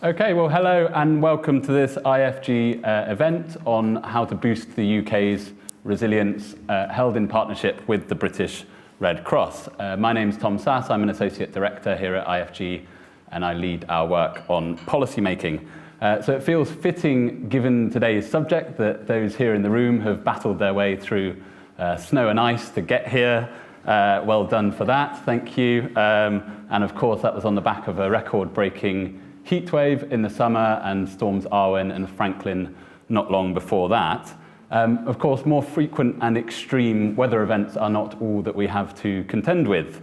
Okay, well, hello and welcome to this IFG event on how to boost the UK's resilience, held in partnership with the British Red Cross. My name's Tom Sasse. I'm an Associate Director here at IFG and I lead our work on policy making. So it feels fitting, given today's subject, that those here in the room have battled their way through snow and ice to get here. Well done for that, thank you. And of course, that was on the back of a record-breaking heatwave in the summer and storms Arwen and Franklin not long before that. Of course, more frequent and extreme weather events are not all that we have to contend with.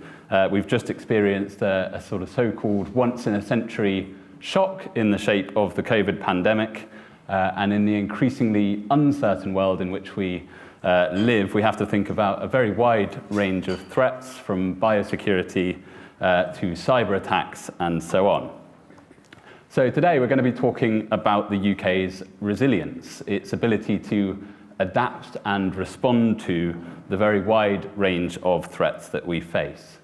We've just experienced a sort of so-called once-in-a-century shock in the shape of the COVID pandemic, and in the increasingly uncertain world in which we live, we have to think about a very wide range of threats, from biosecurity to cyber attacks and so on. So today we're going to be talking about the UK's resilience, its ability to adapt and respond to the very wide range of threats that we face.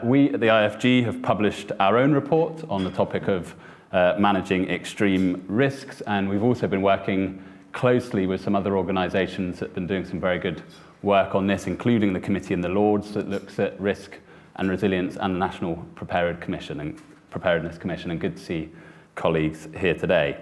We at the IFG have published our own report on the topic of managing extreme risks, and we've also been working closely with some other organisations that have been doing some very good work on this, including the Committee in the Lords that looks at risk and resilience, and the National Preparedness Commission, and good to see colleagues here today.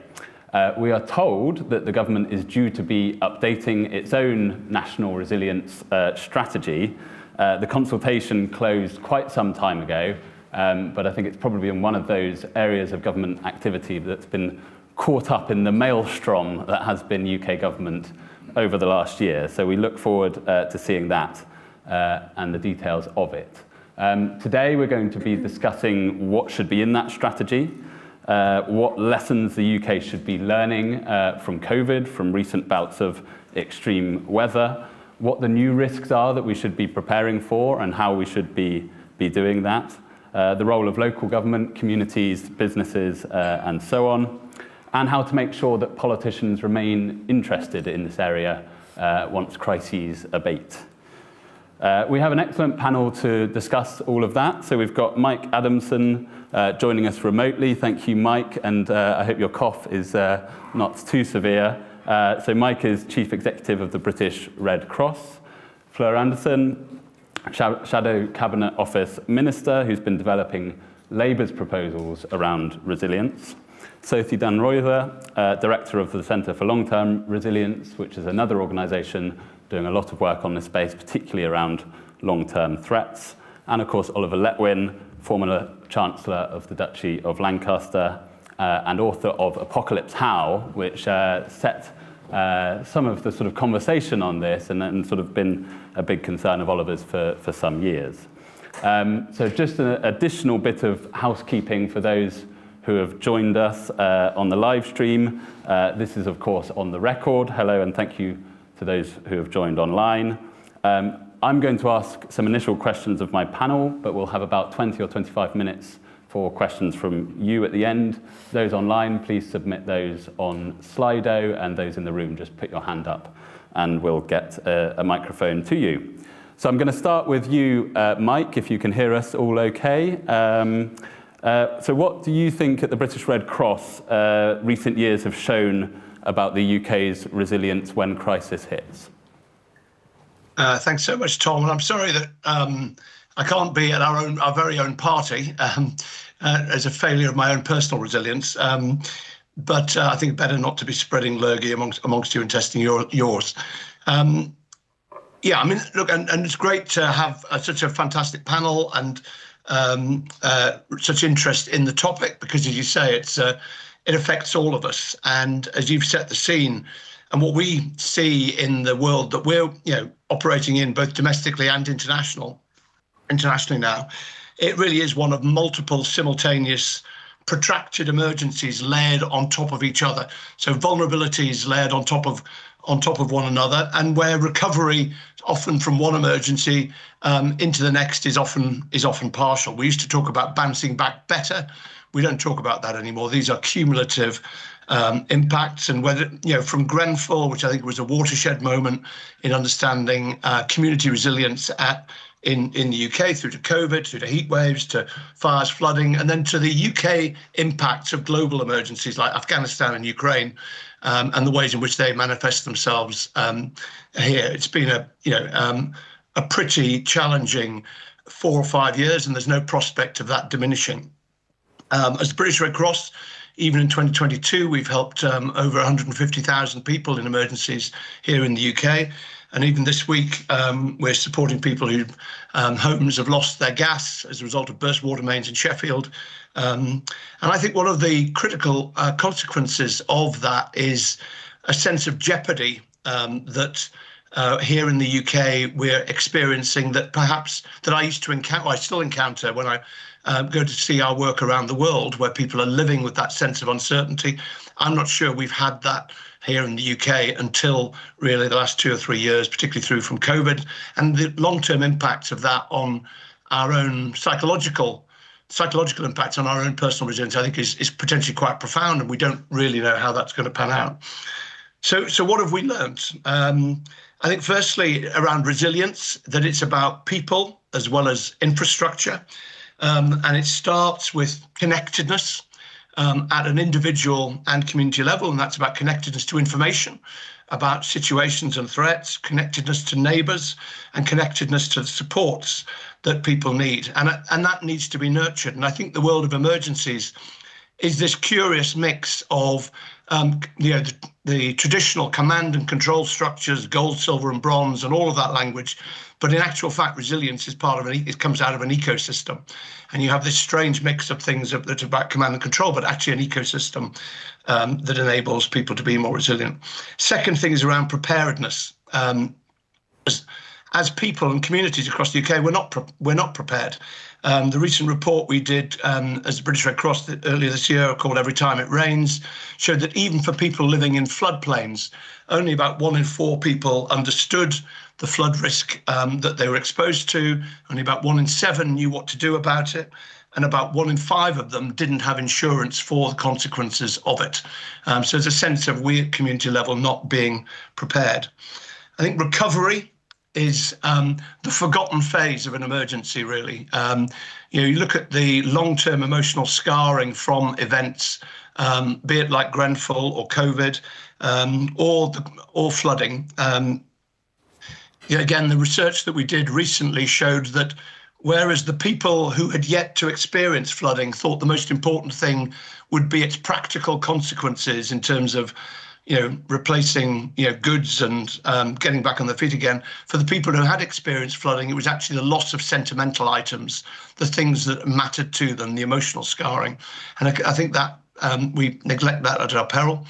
We are told that the government is due to be updating its own national resilience strategy. The consultation closed quite some time ago, but I think it's probably in one of those areas of government activity that's been caught up in the maelstrom that has been UK government over the last year. So we look forward to seeing that and the details of it. Today we're going to be discussing what should be in that strategy, what lessons the UK should be learning from COVID, from recent bouts of extreme weather, what the new risks are that we should be preparing for and how we should be doing that, the role of local government, communities, businesses, and so on, and how to make sure that politicians remain interested in this area once crises abate. We have an excellent panel to discuss all of that. So we've got Mike Adamson joining us remotely. Thank you, Mike, and I hope your cough is not too severe. So Mike is Chief Executive of the British Red Cross. Fleur Anderson, Shadow Cabinet Office Minister, who's been developing Labour's proposals around resilience. Sophie Dannreuther, Director of the Centre for Long-Term Resilience, which is another organisation doing a lot of work on this space, particularly around long-term threats. And of course, Oliver Letwin, former Chancellor of the Duchy of Lancaster and author of Apocalypse How, which set some of the sort of conversation on this and sort of been a big concern of Oliver's for some years. So just an additional bit of housekeeping for those who have joined us on the live stream. This is, of course, on the record. Hello, and thank you to those who have joined online. I'm going to ask some initial questions of my panel, but we'll have about 20 or 25 minutes for questions from you at the end. Those online, please submit those on Slido, and those in the room, just put your hand up and we'll get a microphone to you. So I'm going to start with you, Mike, if you can hear us all okay. So what do you think at the British Red Cross recent years have shown about the UK's resilience when crisis hits? Thanks so much, Tom. And I'm sorry that I can't be at our very own party as a failure of my own personal resilience. But I think better not to be spreading lurgy amongst you and testing yours. Yeah, I mean, look, and it's great to have such a fantastic panel and such interest in the topic, because, as you say, it affects all of us. And as you've set the scene, and what we see in the world that we're operating in, both domestically and internationally now, it really is one of multiple simultaneous protracted emergencies layered on top of each other. So vulnerabilities layered on top of one another, and where recovery often from one emergency into the next is often partial. We used to talk about bouncing back better. We don't talk about that anymore. These are cumulative impacts, and whether, from Grenfell, which I think was a watershed moment in understanding community resilience in the UK, through to COVID, through to heat waves, to fires, flooding, and then to the UK impacts of global emergencies like Afghanistan and Ukraine, and the ways in which they manifest themselves here. It's been a pretty challenging 4 or 5 years, and there's no prospect of that diminishing. As the British Red Cross, even in 2022, we've helped over 150,000 people in emergencies here in the UK. And even this week, we're supporting people whose homes have lost their gas as a result of burst water mains in Sheffield. And I think one of the critical consequences of that is a sense of jeopardy that here in the UK we're experiencing, that perhaps that I used to encounter, I still encounter when I go to see our work around the world, where people are living with that sense of uncertainty. I'm not sure we've had that here in the UK until really the last 2 or 3 years, particularly through from COVID, and the long-term impacts of that on our own psychological impacts on our own personal resilience, I think is potentially quite profound, and we don't really know how that's going to pan out. So what have we learned? I think firstly around resilience, that it's about people as well as infrastructure, and it starts with connectedness at an individual and community level, and that's about connectedness to information, about situations and threats, connectedness to neighbours, and connectedness to the supports that people need, and that needs to be nurtured. And I think the world of emergencies is this curious mix of the traditional command and control structures, gold, silver, and bronze, and all of that language. But in actual fact, resilience is part of it comes out of an ecosystem, and you have this strange mix of things that's about command and control, but actually an ecosystem that enables people to be more resilient. Second thing is around preparedness. As people and communities across the UK, we're not prepared. The recent report we did as the British Red Cross earlier this year, called Every Time It Rains, showed that even for people living in floodplains, only about 1 in 4 people understood the flood risk that they were exposed to. Only about 1 in 7 knew what to do about it, and about 1 in 5 of them didn't have insurance for the consequences of it. So there's a sense of we at community level not being prepared. I think recovery is the forgotten phase of an emergency, really. You look at the long-term emotional scarring from events, be it like Grenfell or COVID or flooding. Again, the research that we did recently showed that whereas the people who had yet to experience flooding thought the most important thing would be its practical consequences in terms of replacing goods and getting back on their feet again. For the people who had experienced flooding, it was actually the loss of sentimental items, the things that mattered to them, the emotional scarring. And I think that we neglect that at our peril.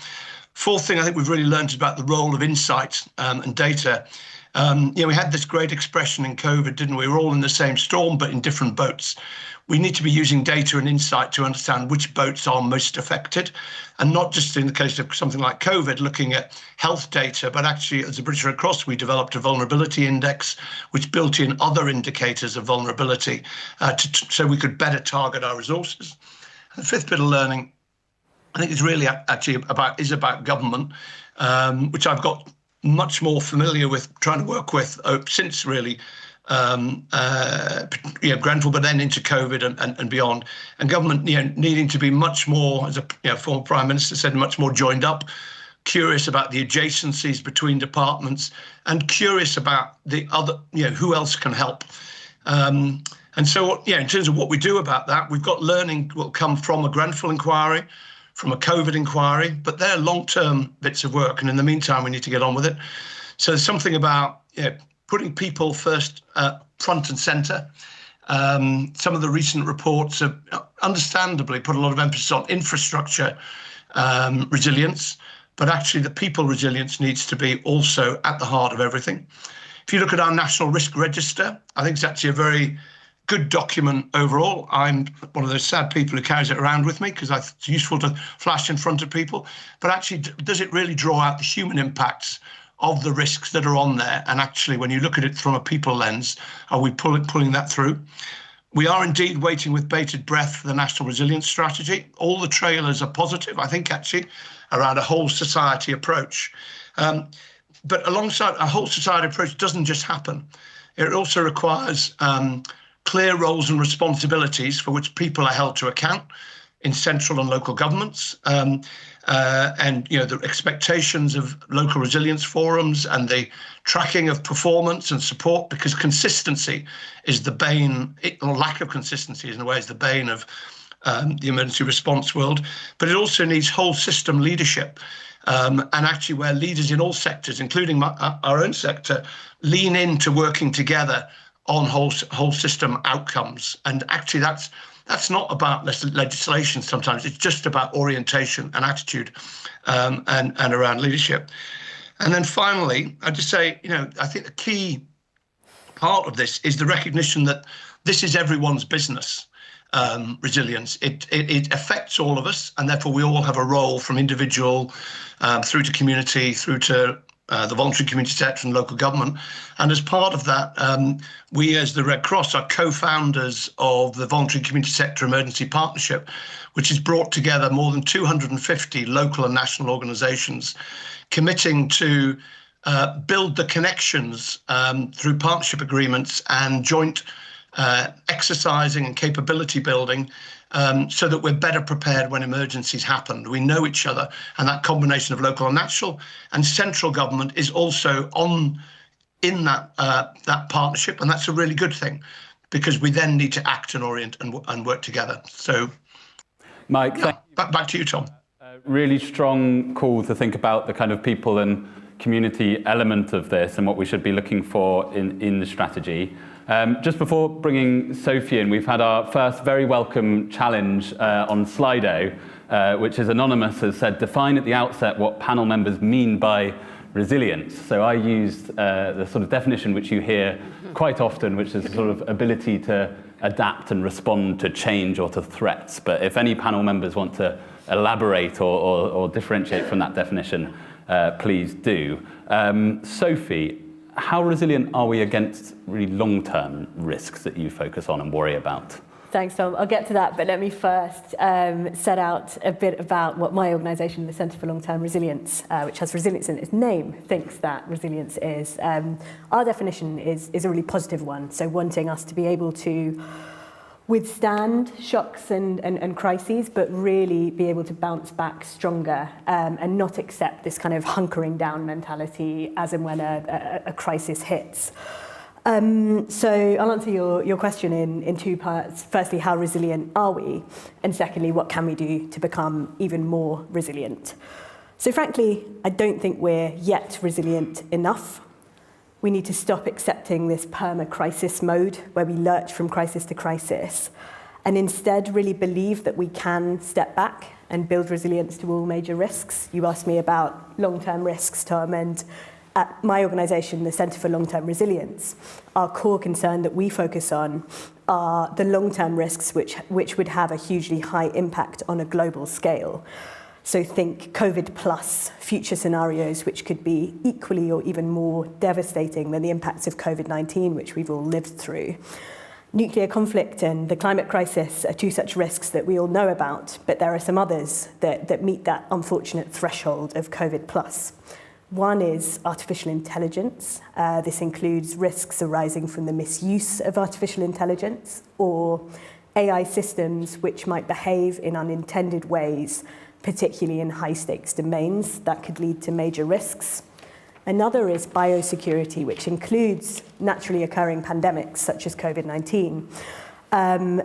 Fourth thing I think we've really learned is about the role of insight and data. We had this great expression in COVID, didn't we? We're all in the same storm, but in different boats. We need to be using data and insight to understand which boats are most affected, and not just in the case of something like COVID, looking at health data, but actually as the British Red Cross, we developed a vulnerability index, which built in other indicators of vulnerability so we could better target our resources. And the fifth bit of learning, I think, is really actually about government, which I've got much more familiar with trying to work with since really Grenfell, but then into COVID and beyond, and government needing to be much more, as a former Prime Minister said, much more joined up, curious about the adjacencies between departments, and curious about the other, who else can help. And so, in terms of what we do about that, we've got learning will come from a Grenfell inquiry, from a COVID inquiry, but they're long-term bits of work, and in the meantime, we need to get on with it. So there's something about putting people first, front and centre. Some of the recent reports have understandably put a lot of emphasis on infrastructure resilience, but actually the people resilience needs to be also at the heart of everything. If you look at our National Risk Register, I think it's actually a very good document overall. I'm one of those sad people who carries it around with me because it's useful to flash in front of people, but actually does it really draw out the human impacts of the risks that are on there. And actually, when you look at it from a people lens, are we pulling that through? We are indeed waiting with bated breath for the National Resilience Strategy. All the trailers are positive, I think, actually, around a whole society approach. But alongside a whole society approach doesn't just happen. It also requires clear roles and responsibilities for which people are held to account in central and local governments, and the expectations of local resilience forums and the tracking of performance and support, because consistency is the bane, or lack of consistency in a way is the bane of the emergency response world. But it also needs whole system leadership, and actually where leaders in all sectors, including our own sector, lean into working together on whole system outcomes. And actually that's not about legislation sometimes, it's just about orientation and attitude, and around leadership. And then finally, I'd just say, I think the key part of this is the recognition that this is everyone's business. Resilience. It affects all of us, and therefore we all have a role, from individual through to community, through to the voluntary community sector and local government. And as part of that, we as the Red Cross are co-founders of the Voluntary Community Sector Emergency Partnership, which has brought together more than 250 local and national organisations, committing to build the connections through partnership agreements and joint exercising and capability building, so that we're better prepared when emergencies happen. We know each other, and that combination of local and national and central government is also in that partnership, and that's a really good thing, because we then need to act and orient and work together. So, Mike, back to you, Tom. Really strong call to think about the kind of people and community element of this and what we should be looking for in the strategy. Just before bringing Sophie in, we've had our first very welcome challenge on Slido, which is anonymous, has said, define at the outset what panel members mean by resilience. So I used the sort of definition which you hear quite often, which is sort of ability to adapt and respond to change or to threats. But if any panel members want to elaborate or differentiate from that definition, please do. Sophie, how resilient are we against really long-term risks that you focus on and worry about? Thanks, Tom. I'll get to that, but let me first set out a bit about what my organisation, the Centre for Long-Term Resilience, which has resilience in its name, thinks that resilience is. Our definition is a really positive one, so wanting us to be able to withstand shocks and crises, but really be able to bounce back stronger, and not accept this kind of hunkering down mentality as and when a crisis hits. So I'll answer your question in two parts. Firstly, how resilient are we? And secondly, what can we do to become even more resilient? So frankly, I don't think we're yet resilient enough. We need to stop accepting this perma-crisis mode where we lurch from crisis to crisis, and instead really believe that we can step back and build resilience to all major risks. You asked me about long-term risks, Tom, and at my organisation, the Centre for Long-Term Resilience, our core concern that we focus on are the long-term risks which would have a hugely high impact on a global scale. So think COVID plus future scenarios, which could be equally or even more devastating than the impacts of COVID-19, which we've all lived through. Nuclear conflict and the climate crisis are two such risks that we all know about, but there are some others that meet that unfortunate threshold of COVID plus. One is artificial intelligence. This includes risks arising from the misuse of artificial intelligence or AI systems which might behave in unintended ways, particularly in high-stakes domains that could lead to major risks. Another is biosecurity, which includes naturally occurring pandemics such as COVID-19,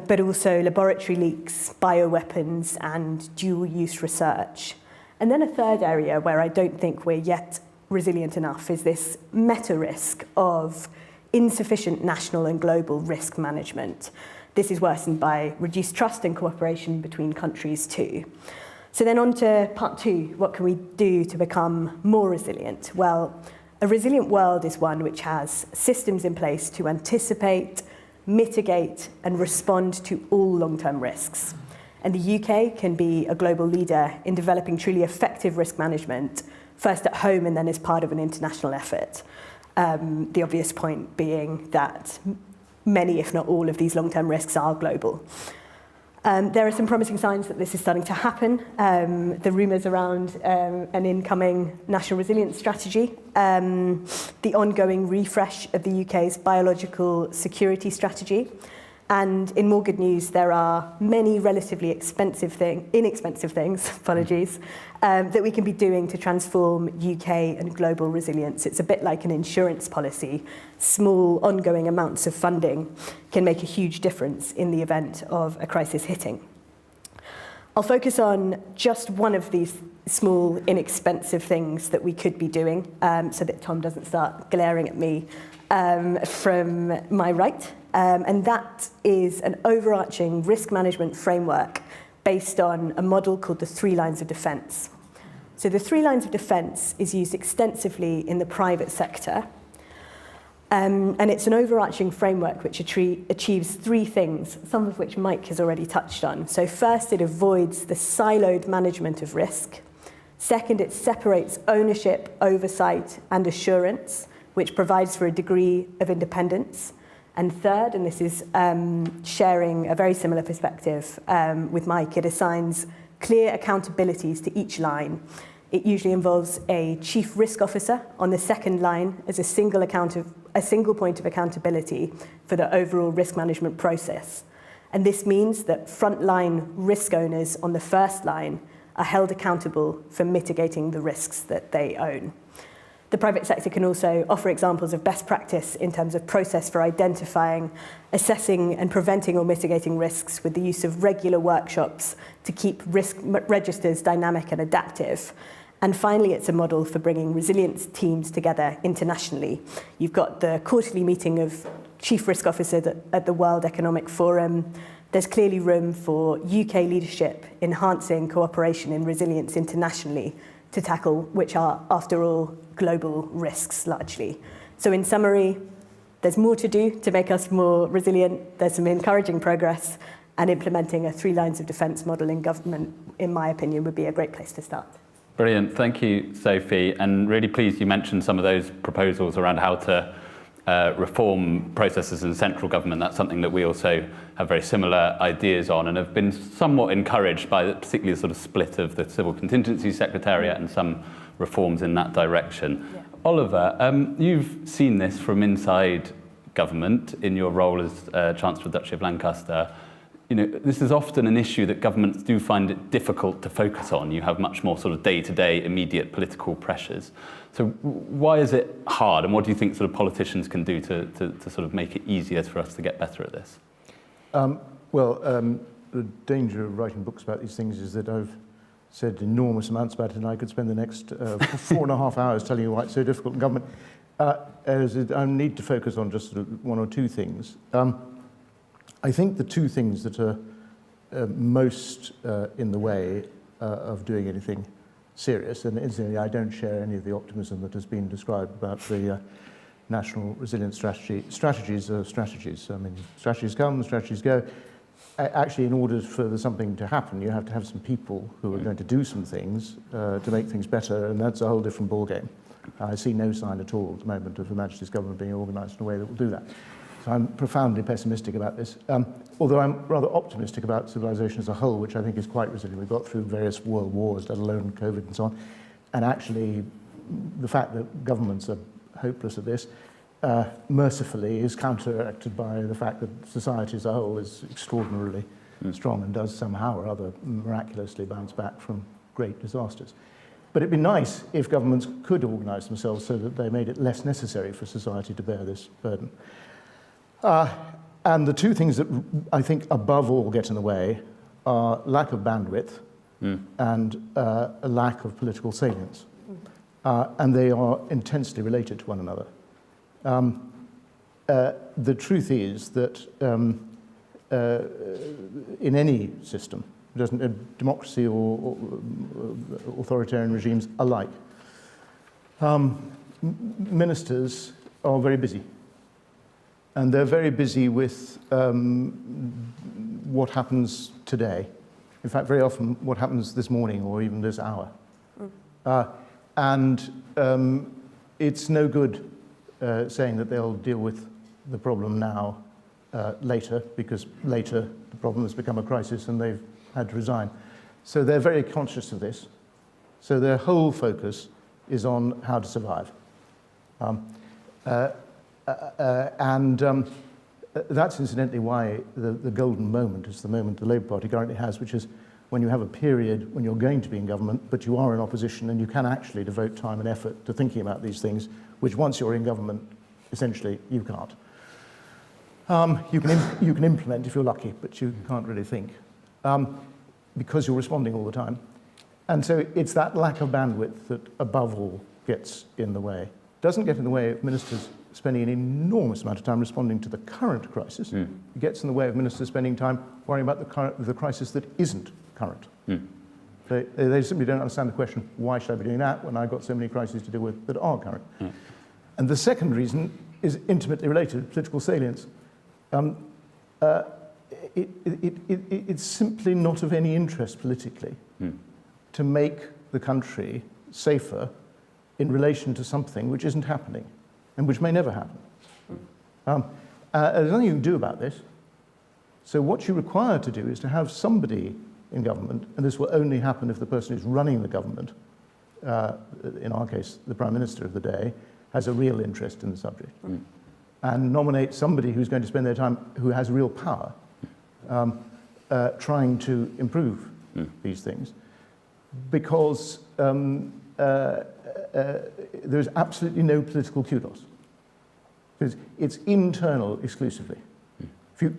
but also laboratory leaks, bioweapons, and dual-use research. And then a third area where I don't think we're yet resilient enough is this meta-risk of insufficient national and global risk management. This is worsened by reduced trust and cooperation between countries too. So then on to part two, what can we do to become more resilient? Well, a resilient world is one which has systems in place to anticipate, mitigate, and respond to all long-term risks. And the UK can be a global leader in developing truly effective risk management, first at home and then as part of an international effort. The obvious point being that many, if not all, of these long-term risks are global. There are some promising signs that this is starting to happen. The rumours around an incoming national resilience strategy, the ongoing refresh of the UK's biological security strategy, and in more good news, there are many relatively inexpensive things, apologies, that we can be doing to transform UK and global resilience. It's a bit like an insurance policy. Small, ongoing amounts of funding can make a huge difference in the event of a crisis hitting. I'll focus on just one of these small, inexpensive things that we could be doing, so that Tom doesn't start glaring at me from my right. And that is an overarching risk management framework based on a model called the 3 lines of defence. So the 3 lines of defence is used extensively in the private sector. And it's an overarching framework which achieves 3 things, some of which Mike has already touched on. So first, it avoids the siloed management of risk. Second, it separates ownership, oversight, and assurance, which provides for a degree of independence. And third, and this is sharing a very similar perspective with Mike, it assigns clear accountabilities to each line. It usually involves a chief risk officer on the second line as a single point of accountability for the overall risk management process. And this means that frontline risk owners on the first line are held accountable for mitigating the risks that they own. The private sector can also offer examples of best practice in terms of process for identifying, assessing and preventing or mitigating risks with the use of regular workshops to keep risk registers dynamic and adaptive. And finally, it's a model for bringing resilience teams together internationally. You've got the quarterly meeting of chief risk officers at the World Economic Forum. There's clearly room for UK leadership enhancing cooperation in resilience internationally to tackle which are, after all, global risks largely. So in summary, there's more to do to make us more resilient. There's some encouraging progress, and implementing a 3 lines of defence model in government, in my opinion, would be a great place to start. Brilliant. Thank you, Sophie. And really pleased you mentioned some of those proposals around how to reform processes in central government. That's something that we also have very similar ideas on and have been somewhat encouraged by particularly the sort of split of the Civil Contingency Secretariat and some reforms in that direction. Yeah. Oliver, you've seen this from inside government in your role as Chancellor of the Duchy of Lancaster. You know, this is often an issue that governments do find it difficult to focus on. You have much more sort of day-to-day immediate political pressures. So why is it hard, and what do you think sort of politicians can do to sort of make it easier for us to get better at this? The danger of writing books about these things is that I've said enormous amounts about it, and I could spend the next 4.5 hours telling you why it's so difficult in government. I need to focus on just sort of 1 or 2 things. I think the 2 things that are most in the way of doing anything serious, and incidentally, I don't share any of the optimism that has been described about the national resilience strategy. Strategies are strategies. I mean, strategies come, strategies go. Actually, in order for something to happen, you have to have some people who are going to do some things to make things better, and that's a whole different ballgame. I see no sign at all at the moment of Her Majesty's government being organised in a way that will do that. So I'm profoundly pessimistic about this, although I'm rather optimistic about civilization as a whole, which I think is quite resilient. We've got through various world wars, let alone COVID and so on. And actually, the fact that governments are hopeless at this, mercifully, is counteracted by the fact that society as a whole is extraordinarily strong and does somehow or other miraculously bounce back from great disasters. But it'd be nice if governments could organise themselves so that they made it less necessary for society to bear this burden. And the 2 things that I think above all get in the way are lack of bandwidth and a lack of political salience. And they are intensely related to one another. The truth is that in any system, democracy or authoritarian regimes alike, ministers are very busy. And they're very busy with what happens today In fact, very often what happens this morning or even this hour. It's no good saying that they'll deal with the problem now, later, because later the problem has become a crisis and they've had to resign. So they're very conscious of this. So their whole focus is on how to survive. That's incidentally why the golden moment is the moment the Labour Party currently has, which is when you have a period when you're going to be in government, but you are in opposition and you can actually devote time and effort to thinking about these things, which once you're in government, essentially, you can't. You can implement if you're lucky, but you can't really think, because you're responding all the time. And so it's that lack of bandwidth that, above all, gets in the way. Doesn't get in the way of ministers spending an enormous amount of time responding to the current crisis. It gets in the way of ministers spending time worrying about the crisis that isn't current. They simply don't understand the question, why should I be doing that when I've got so many crises to deal with that are current? And the second reason is intimately related, political salience. It's simply not of any interest politically to make the country safer in relation to something which isn't happening and which may never happen. There's nothing you can do about this. So what you require to do is to have somebody in government, and this will only happen if the person who's running the government, in our case, the Prime Minister of the day, has a real interest in the subject. And nominate somebody who's going to spend their time, who has real power, trying to improve these things. Because there's absolutely no political kudos. Because it's internal exclusively.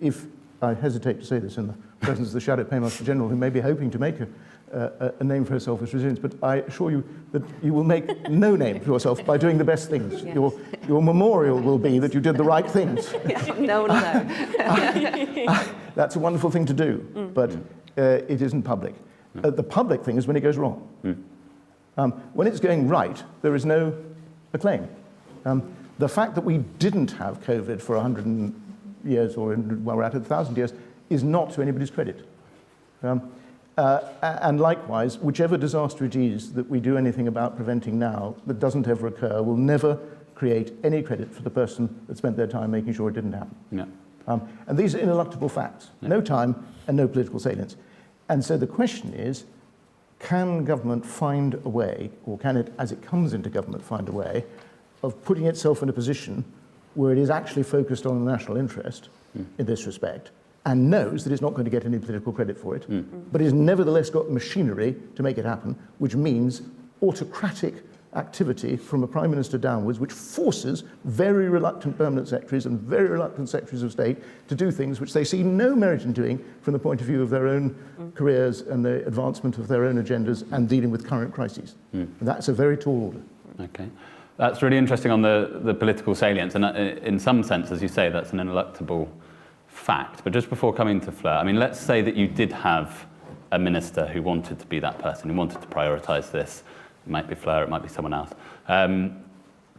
If I hesitate to say this in the presence of the Shadow Paymaster General, who may be hoping to make a name for herself as resilience, but I assure you that you will make no name for yourself by doing the best things. Yes. Your memorial will be that you did the right things. No one will know. That's a wonderful thing to do, but it isn't public. The public thing is when it goes wrong. When it's going right, there is no acclaim. The fact that we didn't have COVID for 100 years, or well, we're at 1,000 years, is not to anybody's credit. And likewise, whichever disaster it is that we do anything about preventing now that doesn't ever occur will never create any credit for the person that spent their time making sure it didn't happen. Yeah. And these are ineluctable facts. Yeah. No time and no political salience. And so the question is, can government find a way, or can it, as it comes into government, find a way of putting itself in a position where it is actually focused on the national interest in this respect, and knows that it's not going to get any political credit for it, but has nevertheless got machinery to make it happen, which means autocratic activity from a Prime Minister downwards, which forces very reluctant permanent secretaries and very reluctant secretaries of state to do things which they see no merit in doing from the point of view of their own careers and the advancement of their own agendas and dealing with current crises. And that's a very tall order. Okay. That's really interesting on the political salience, and in some sense, as you say, that's an ineluctable fact. But just before coming to Fleur, I mean, let's say that you did have a minister who wanted to be that person, who wanted to prioritise this. It might be Fleur, it might be someone else.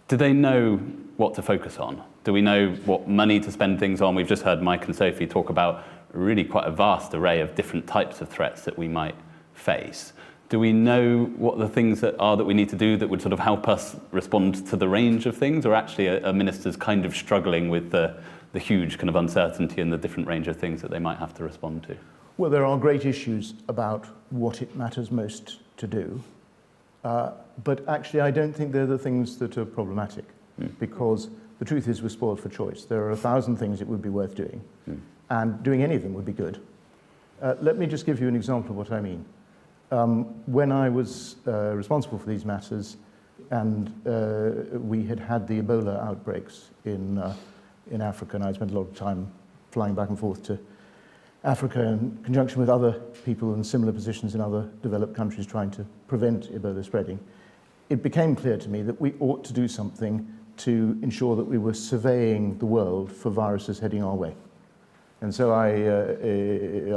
Do they know what to focus on? Do we know what money to spend things on? We've just heard Mike and Sophie talk about really quite a vast array of different types of threats that we might face. Do we know what the things that we need to do that would sort of help us respond to the range of things? Or actually a minister's kind of struggling with the huge kind of uncertainty and the different range of things that they might have to respond to? Well, there are great issues about what it matters most to do. But actually, I don't think they're the things that are problematic, because the truth is we're spoiled for choice. There are 1,000 things it would be worth doing, and doing anything would be good. Let me just give you an example of what I mean. When I was responsible for these matters, and we had the Ebola outbreaks in Africa, and I spent a lot of time flying back and forth to Africa in conjunction with other people in similar positions in other developed countries trying to prevent Ebola spreading, it became clear to me that we ought to do something to ensure that we were surveying the world for viruses heading our way. And so I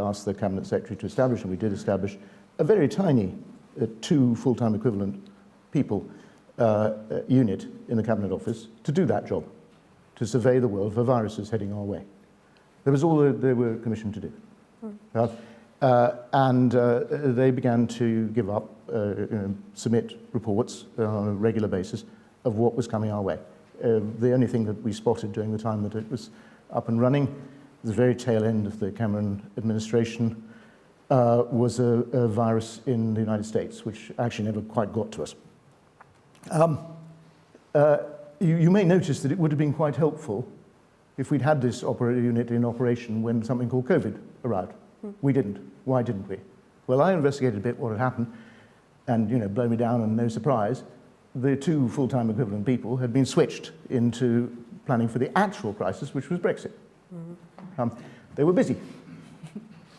asked the Cabinet Secretary to establish, and we did establish, a very tiny 2 full-time equivalent people unit in the Cabinet Office to do that job, to survey the world for viruses heading our way. That was all they were commissioned to do. And they began to give up, submit reports on a regular basis of what was coming our way. The only thing that we spotted during the time that it was up and running, the very tail end of the Cameron administration, was a virus in the United States, which actually never quite got to us. You may notice that it would have been quite helpful if we'd had this unit in operation when something called COVID arrived. We didn't. Why didn't we? Well, I investigated a bit what had happened, and blow me down and no surprise, the 2 full-time equivalent people had been switched into planning for the actual crisis, which was Brexit. They were busy.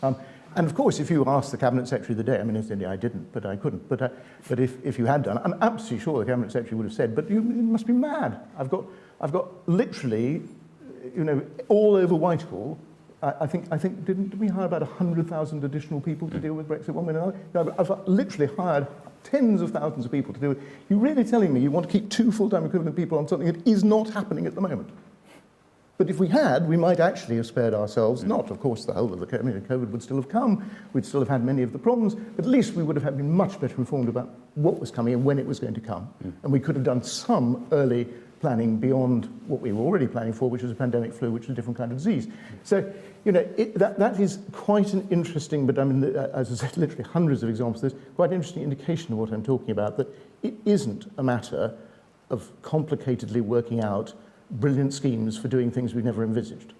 And of course, if you asked the Cabinet Secretary of the day, I mean, incidentally, I didn't, but I couldn't. But if you had done, I'm absolutely sure the Cabinet Secretary would have said, but you must be mad. I've got literally, all over Whitehall. I think didn't we hire about 100,000 additional people to deal with Brexit one way or another? No, I've literally hired tens of thousands of people to deal with. You're really telling me you want to keep 2 full-time equivalent people on something that is not happening at the moment? But if we had, we might actually have spared ourselves, not, of course, the whole of the COVID would still have come, we'd still have had many of the problems, but at least we would have been much better informed about what was coming and when it was going to come. And we could have done some early planning beyond what we were already planning for, which was a pandemic flu, which is a different kind of disease. So, that is quite an interesting, but I mean, as I said, literally hundreds of examples, there's quite an interesting indication of what I'm talking about, that it isn't a matter of complicatedly working out brilliant schemes for doing things we never envisaged.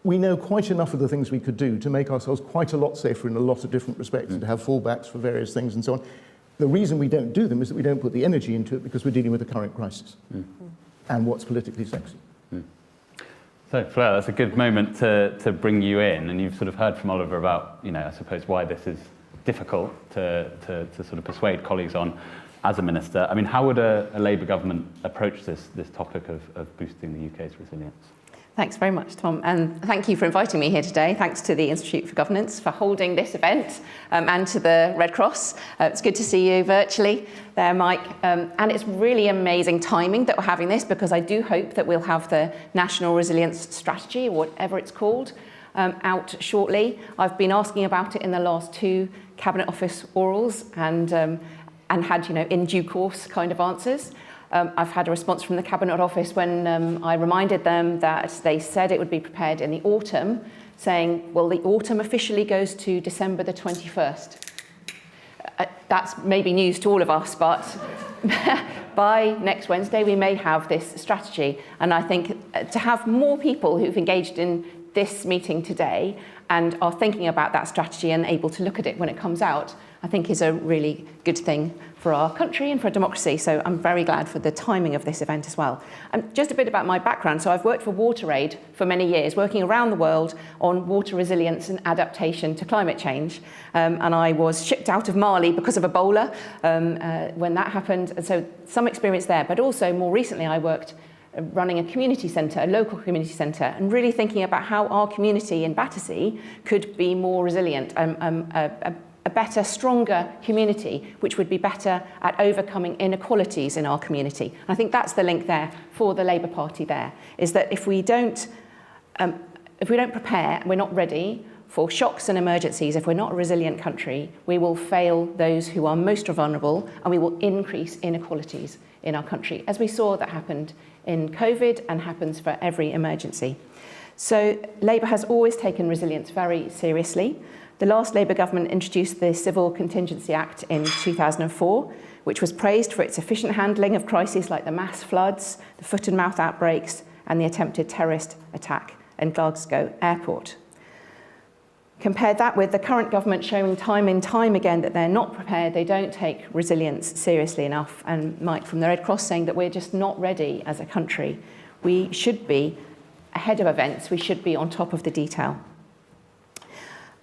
We know quite enough of the things we could do to make ourselves quite a lot safer in a lot of different respects and to have fallbacks for various things and so on. The reason we don't do them is that we don't put the energy into it because we're dealing with the current crisis and what's politically sexy. So, Fleur, that's a good moment to bring you in, and you've sort of heard from Oliver about, I suppose, why this is difficult to sort of persuade colleagues on as a minister. I mean, how would a Labour government approach this topic of boosting the UK's resilience? Thanks very much, Tom, and thank you for inviting me here today. Thanks to the Institute for Governance for holding this event, and to the Red Cross. It's good to see you virtually there, Mike. And it's really amazing timing that we're having this, because I do hope that we'll have the National Resilience Strategy, or whatever it's called, out shortly. I've been asking about it in the last 2 Cabinet Office orals, and had, in due course kind of answers. I've had a response from the Cabinet Office when I reminded them that they said it would be prepared in the autumn, saying, well, the autumn officially goes to December the 21st. That's maybe news to all of us, but by next Wednesday, we may have this strategy. And I think to have more people who've engaged in this meeting today and are thinking about that strategy and able to look at it when it comes out, I think is a really good thing for our country and for democracy. So I'm very glad for the timing of this event as well. And just a bit about my background. So I've worked for WaterAid for many years, working around the world on water resilience and adaptation to climate change. And I was shipped out of Mali because of Ebola when that happened. And so some experience there, but also more recently I worked running a community centre, a local community centre, and really thinking about how our community in Battersea could be more resilient, a better, stronger community, which would be better at overcoming inequalities in our community. And I think that's the link there for the Labour Party there, is that if we don't prepare, we're not ready for shocks and emergencies, if we're not a resilient country, we will fail those who are most vulnerable, and we will increase inequalities in our country, as we saw that happened in COVID and happens for every emergency. So Labour has always taken resilience very seriously. The last Labour government introduced the Civil Contingency Act in 2004, which was praised for its efficient handling of crises like the mass floods, the foot and mouth outbreaks, and the attempted terrorist attack in Glasgow Airport. Compare that with the current government showing time and time again that they're not prepared, they don't take resilience seriously enough, and Mike from the Red Cross saying that we're just not ready as a country. We should be ahead of events, we should be on top of the detail.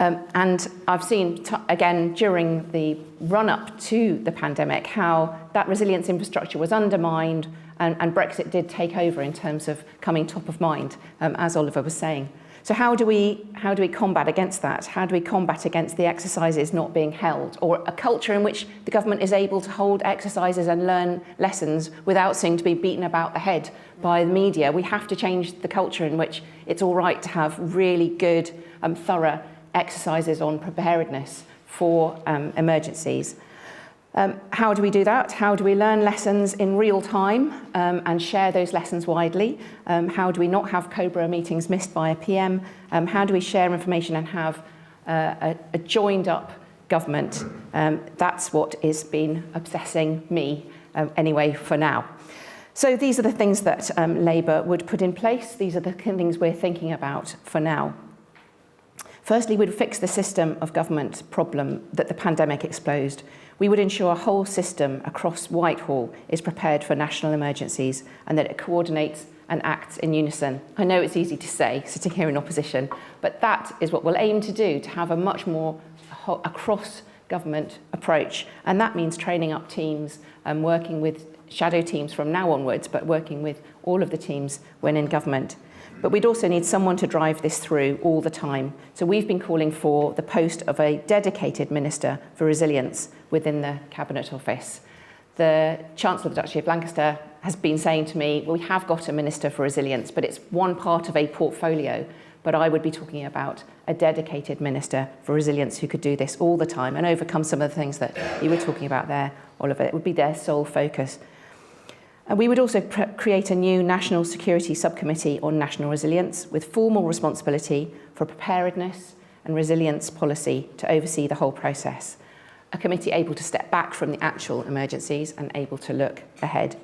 And I've seen, again, during the run-up to the pandemic, how that resilience infrastructure was undermined and Brexit did take over in terms of coming top of mind, as Oliver was saying. So how do we combat against that? How do we combat against the exercises not being held, or a culture in which the government is able to hold exercises and learn lessons without seeming to be beaten about the head by the media? We have to change the culture in which it's all right to have really good, thorough exercises on preparedness for emergencies. How do we do that? How do we learn lessons in real time and share those lessons widely? How do we not have COBRA meetings missed by a PM? How do we share information and have a joined up government? That's what has been obsessing me anyway for now. So these are the things that Labour would put in place. These are the things we're thinking about for now. Firstly, we'd fix the system of government problem that the pandemic exposed. We would ensure a whole system across Whitehall is prepared for national emergencies and that it coordinates and acts in unison. I know it's easy to say, sitting here in opposition, but that is what we'll aim to do, to have a much more across-government approach. And that means training up teams and working with shadow teams from now onwards, but working with all of the teams when in government. But we'd also need someone to drive this through all the time. So we've been calling for the post of a dedicated Minister for Resilience within the Cabinet Office. The Chancellor of the Duchy of Lancaster has been saying to me, well, we have got a Minister for Resilience, but it's one part of a portfolio. But I would be talking about a dedicated Minister for Resilience who could do this all the time and overcome some of the things that you were talking about there, Oliver. It would be their sole focus. And we would also create a new National Security Subcommittee on National Resilience with formal responsibility for preparedness and resilience policy to oversee the whole process. A committee able to step back from the actual emergencies and able to look ahead.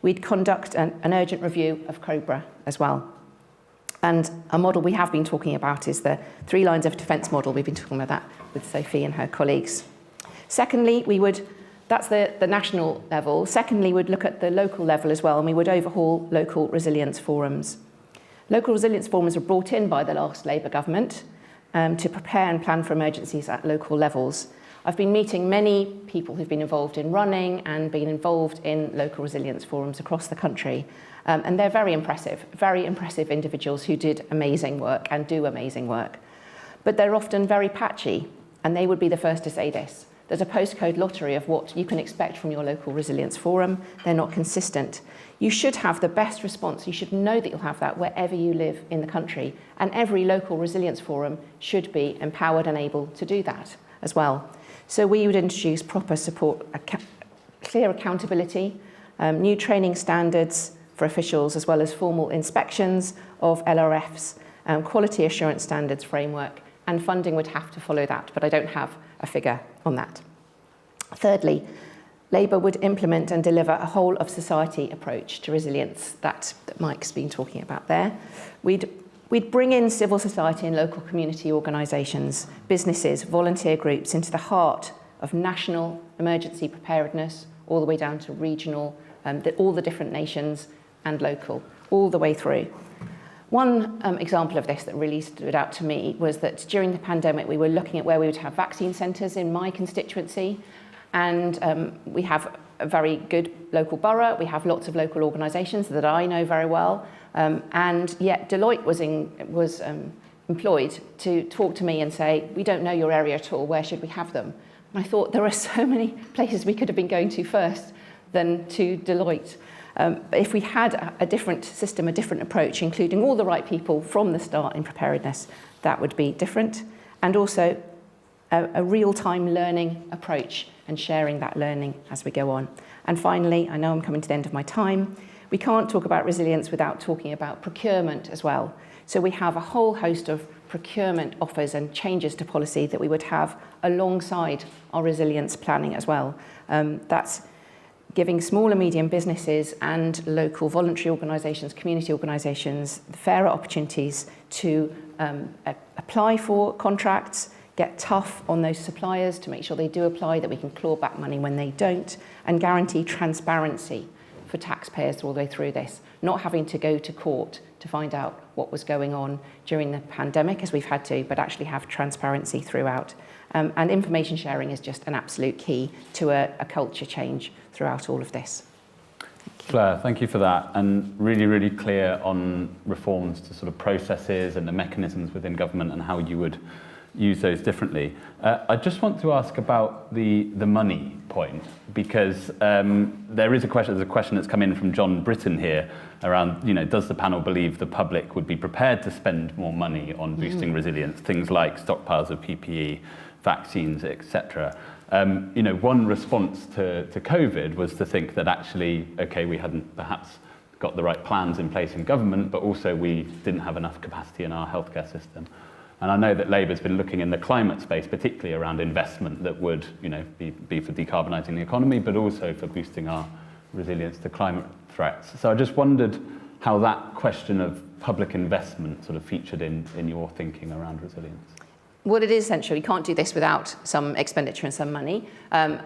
We'd conduct an urgent review of COBRA as well. And a model we have been talking about is the 3 lines of defence model. We've been talking about that with Sophie and her colleagues. Secondly, that's the national level. Secondly, we'd look at the local level as well, and we would overhaul local resilience forums. Local resilience forums were brought in by the last Labour government to prepare and plan for emergencies at local levels. I've been meeting many people who've been involved in running and been involved in local resilience forums across the country. And they're very impressive individuals who did amazing work and do amazing work. But they're often very patchy, and they would be the first to say this. There's a postcode lottery of what you can expect from your local resilience forum. They're not consistent. You should have the best response. You should know that you'll have that wherever you live in the country. And every local resilience forum should be empowered and able to do that as well. So we would introduce proper support, clear accountability, new training standards for officials, as well as formal inspections of LRFs, quality assurance standards framework, and funding would have to follow that, but I don't have a figure on that. Thirdly, Labour would implement and deliver a whole of society approach to resilience that Mike's been talking about there. We'd bring in civil society and local community organisations, businesses, volunteer groups into the heart of national emergency preparedness, all the way down to regional, all the different nations and local, all the way through. One example of this that really stood out to me was that during the pandemic, we were looking at where we would have vaccine centres in my constituency. And we have a very good local borough. We have lots of local organisations that I know very well. And yet Deloitte was employed to talk to me and say, we don't know your area at all. Where should we have them? And I thought there are so many places we could have been going to first than to Deloitte. If we had a different system, a different approach, including all the right people from the start in preparedness, that would be different. And also a real-time learning approach and sharing that learning as we go on. And finally, I know I'm coming to the end of my time, we can't talk about resilience without talking about procurement as well. So we have a whole host of procurement offers and changes to policy that we would have alongside our resilience planning as well. That's giving small and medium businesses and local voluntary organisations, community organisations, fairer opportunities to apply for contracts, get tough on those suppliers to make sure they do apply, that we can claw back money when they don't, and guarantee transparency for taxpayers all the way through this, not having to go to court to find out what was going on during the pandemic, as we've had to, but actually have transparency throughout. And information sharing is just an absolute key to a culture change throughout all of this. Fleur, thank you for that, and really, really clear on reforms to sort of processes and the mechanisms within government and how you would use those differently. I just want to ask about the money point, because there's a question that's come in from John Britton here around, does the panel believe the public would be prepared to spend more money on boosting resilience, things like stockpiles of PPE, vaccines, etc. One response to COVID was to think that actually, okay, we hadn't perhaps got the right plans in place in government, but also we didn't have enough capacity in our healthcare system. And I know that Labour's been looking in the climate space, particularly around investment that would, be for decarbonising the economy, but also for boosting our resilience to climate threats. So I just wondered how that question of public investment sort of featured in your thinking around resilience. Well, it is essential. You can't do this without some expenditure and some money.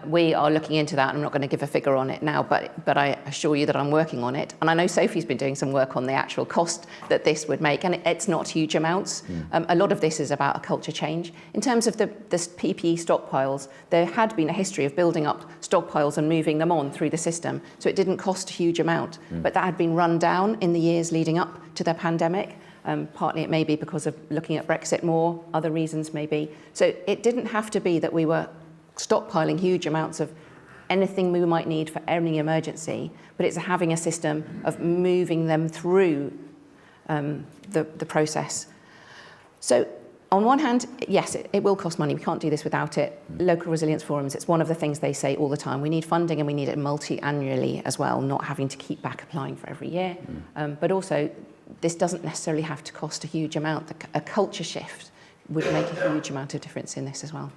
We are looking into that. I'm not going to give a figure on it now, but I assure you that I'm working on it. And I know Sophie's been doing some work on the actual cost that this would make, and it's not huge amounts. A lot of this is about a culture change. In terms of the PPE stockpiles, there had been a history of building up stockpiles and moving them on through the system, so it didn't cost a huge amount. But that had been run down in the years leading up to the pandemic. Partly it may be because of looking at Brexit more, other reasons maybe. So it didn't have to be that we were stockpiling huge amounts of anything we might need for any emergency, but it's having a system of moving them through the process. So on one hand, yes, it will cost money. We can't do this without it. Local resilience forums, it's one of the things they say all the time. We need funding, and we need it multi-annually as well, not having to keep back applying for every year. But also, this doesn't necessarily have to cost a huge amount. A culture shift would make a huge amount of difference in this as well.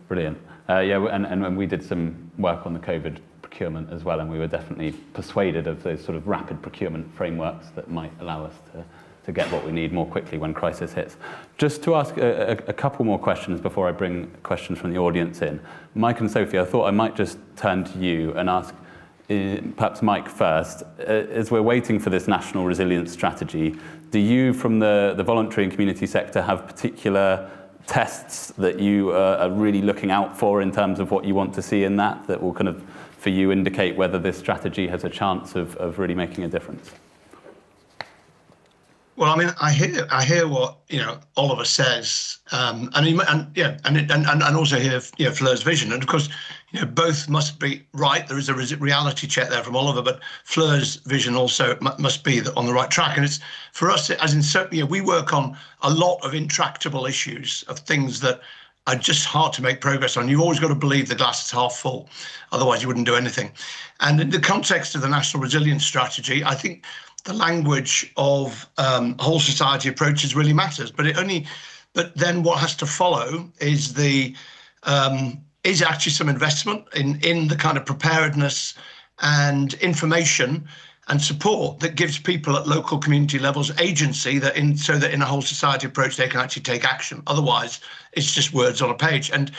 Brilliant. And we did some work on the COVID procurement as well, and we were definitely persuaded of those sort of rapid procurement frameworks that might allow us to get what we need more quickly when crisis hits. Just to ask a couple more questions before I bring questions from the audience in. Mike and Sophie, I thought I might just turn to you and ask, perhaps Mike first, as we're waiting for this national resilience strategy, do you from the voluntary and community sector have particular tests that you are really looking out for in terms of what you want to see in that will kind of, for you, indicate whether this strategy has a chance of really making a difference? Well, I mean, I hear what Oliver says, and also hear Fleur's vision, and of course, both must be right. There is a reality check there from Oliver, but Fleur's vision also must be on the right track. And it's for us, as in we work on a lot of intractable issues, of things that are just hard to make progress on. You've always got to believe the glass is half full, otherwise you wouldn't do anything. And in the context of the National Resilience Strategy, I think the language of whole society approaches really matters, but then what has to follow is is actually some investment in the kind of preparedness and information and support that gives people at local community levels agency so that in a whole society approach they can actually take action. Otherwise, it's just words on a page. And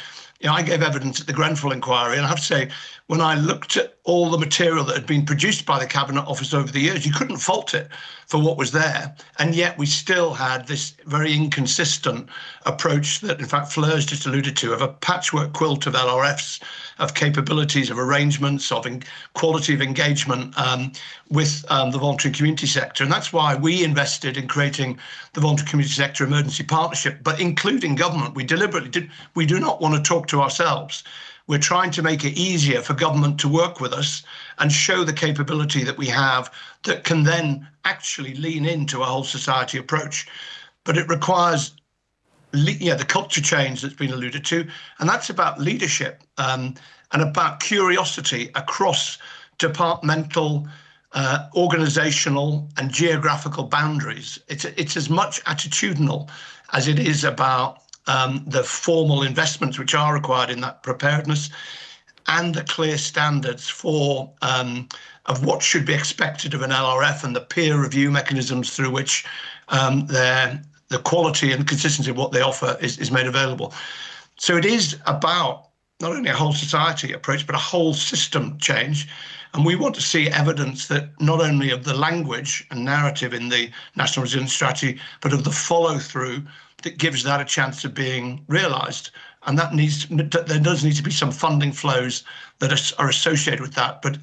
I gave evidence at the Grenfell inquiry, and I have to say, when I looked at all the material that had been produced by the Cabinet Office over the years, you couldn't fault it for what was there. And yet we still had this very inconsistent approach that, in fact, Fleur's just alluded to, of a patchwork quilt of LRFs, of capabilities, of arrangements, of quality of engagement with the voluntary community sector. And that's why we invested in creating the voluntary community sector emergency partnership, but including government. We deliberately did. We do not want to talk to ourselves. We're trying to make it easier for government to work with us and show the capability that we have that can then actually lean into a whole society approach. But it requires the culture change that's been alluded to, and that's about leadership and about curiosity across departmental, organizational and geographical boundaries. It's as much attitudinal as it is about the formal investments which are required in that preparedness, and the clear standards of what should be expected of an LRF, and the peer review mechanisms through which the quality and consistency of what they offer is made available. So it is about not only a whole society approach, but a whole system change. And we want to see evidence that not only of the language and narrative in the National Resilience Strategy, but of the follow through that gives that a chance of being realised. And there does need to be some funding flows that are associated with that. But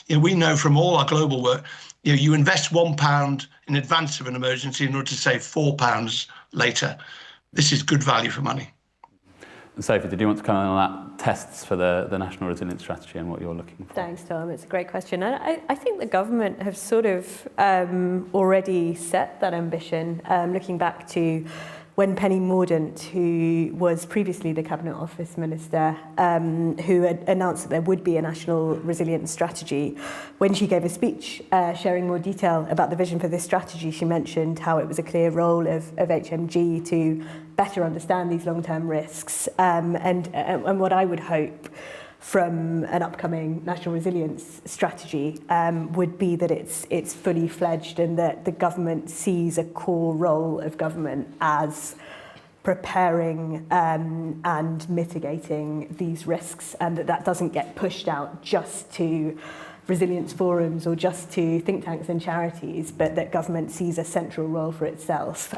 we know from all our global work, you invest £1 in advance of an emergency in order to save £4 later. this is good value for money. Sophie, did you want to comment on that, tests for the National Resilience Strategy and what you're looking for? Thanks, Tom. It's a great question. And I think the government have sort of already set that ambition, looking back to when Penny Mordaunt, who was previously the Cabinet Office Minister, who had announced that there would be a national resilience strategy, when she gave a speech sharing more detail about the vision for this strategy, she mentioned how it was a clear role of HMG to better understand these long-term risks. And what I would hope from an upcoming national resilience strategy would be that it's fully fledged and that the government sees a core role of government as preparing and mitigating these risks, and that doesn't get pushed out just to resilience forums or just to think tanks and charities, but that government sees a central role for itself.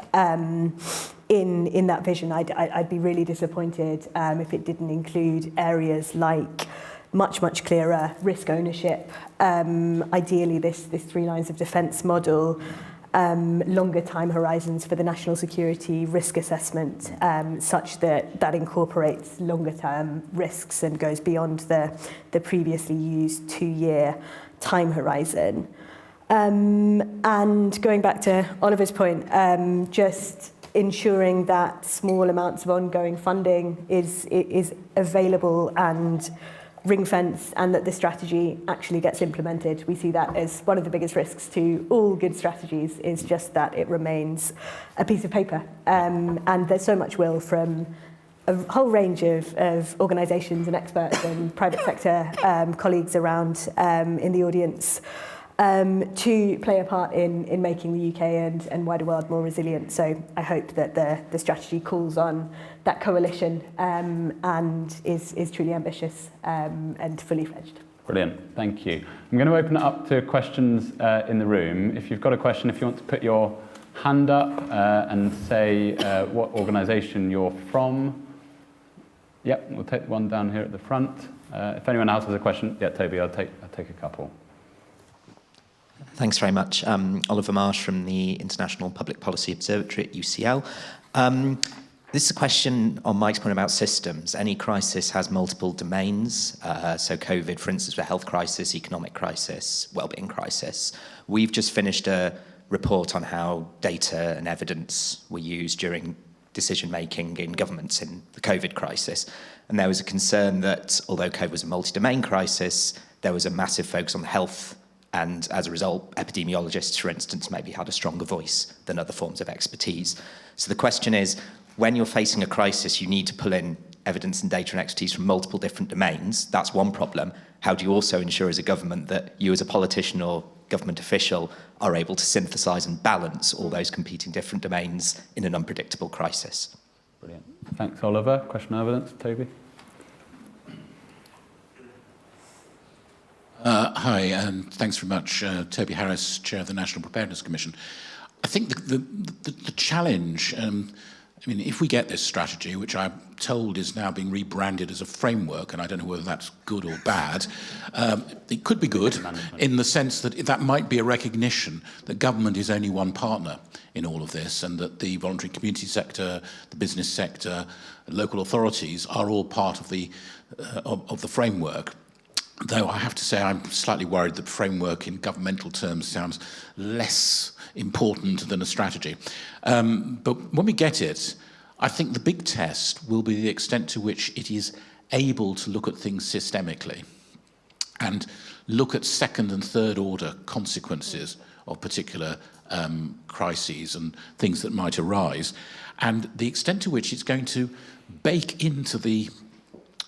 In that vision, I'd be really disappointed if it didn't include areas like much clearer risk ownership, ideally this 3 lines of defence model, longer time horizons for the national security risk assessment, such that incorporates longer term risks and goes beyond the previously used 2-year time horizon. And going back to Oliver's point, just ensuring that small amounts of ongoing funding is available and ring-fence, and that the strategy actually gets implemented. We see that as one of the biggest risks to all good strategies, is just that it remains a piece of paper. And there's so much will from a whole range of organisations and experts and private sector colleagues around in the audience to play a part in making the UK and wider world more resilient. So I hope that the strategy calls on that coalition and is truly ambitious and fully fledged. Brilliant, thank you. I'm going to open it up to questions in the room. If you've got a question, if you want to put your hand up and say what organisation you're from. Yep, we'll take one down here at the front. If anyone else has a question, yeah, Toby, I'll take a couple. Thanks very much. Oliver Marsh from the International Public Policy Observatory at UCL. This is a question on Mike's point about systems. Any crisis has multiple domains. So COVID, for instance, for health crisis, economic crisis, well-being crisis. We've just finished a report on how data and evidence were used during decision-making in governments in the COVID crisis. And there was a concern that although COVID was a multi-domain crisis, there was a massive focus on health. And as a result, epidemiologists, for instance, maybe had a stronger voice than other forms of expertise. So the question is, when you're facing a crisis, you need to pull in evidence and data and expertise from multiple different domains. That's one problem. How do you also ensure as a government that you as a politician or government official are able to synthesize and balance all those competing different domains in an unpredictable crisis? Brilliant. Thanks, Oliver. Question and evidence, Toby. Hi, and thanks very much. Toby Harris, Chair of the National Preparedness Commission. I think the challenge, I mean, if we get this strategy, which I'm told is now being rebranded as a framework, and I don't know whether that's good or bad, it could be good in the sense that that might be a recognition that government is only one partner in all of this, and that the voluntary community sector, the business sector, local authorities are all part of the framework. Though I have to say I'm slightly worried that framework in governmental terms sounds less important than a strategy. But when we get it, I think the big test will be the extent to which it is able to look at things systemically and look at second and third order consequences of particular crises and things that might arise, and the extent to which it's going to bake into the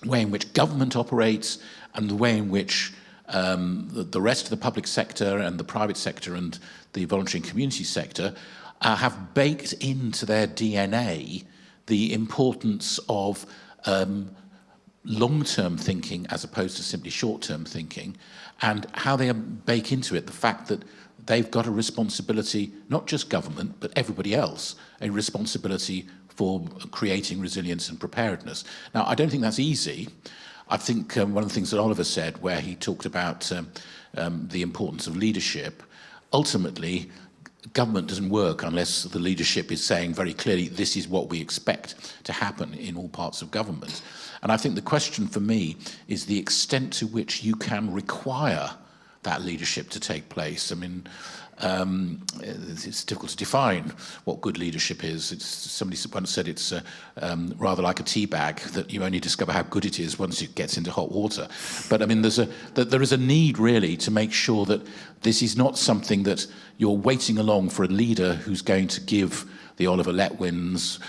way in which government operates and the way in which the rest of the public sector and the private sector and the voluntary and community sector have baked into their DNA the importance of long-term thinking as opposed to simply short-term thinking, and how they bake into it the fact that they've got a responsibility, not just government, but everybody else, a responsibility for creating resilience and preparedness. Now, I don't think that's easy. I think one of the things that Oliver said, where he talked about the importance of leadership, ultimately, government doesn't work unless the leadership is saying very clearly, this is what we expect to happen in all parts of government. And I think the question for me is the extent to which you can require that leadership to take place. I mean, it's difficult to define what good leadership is. Somebody once said it's rather like a tea bag, that you only discover how good it is once it gets into hot water. But I mean, there is a need really to make sure that this is not something that you're waiting along for a leader who's going to give the Oliver Letwins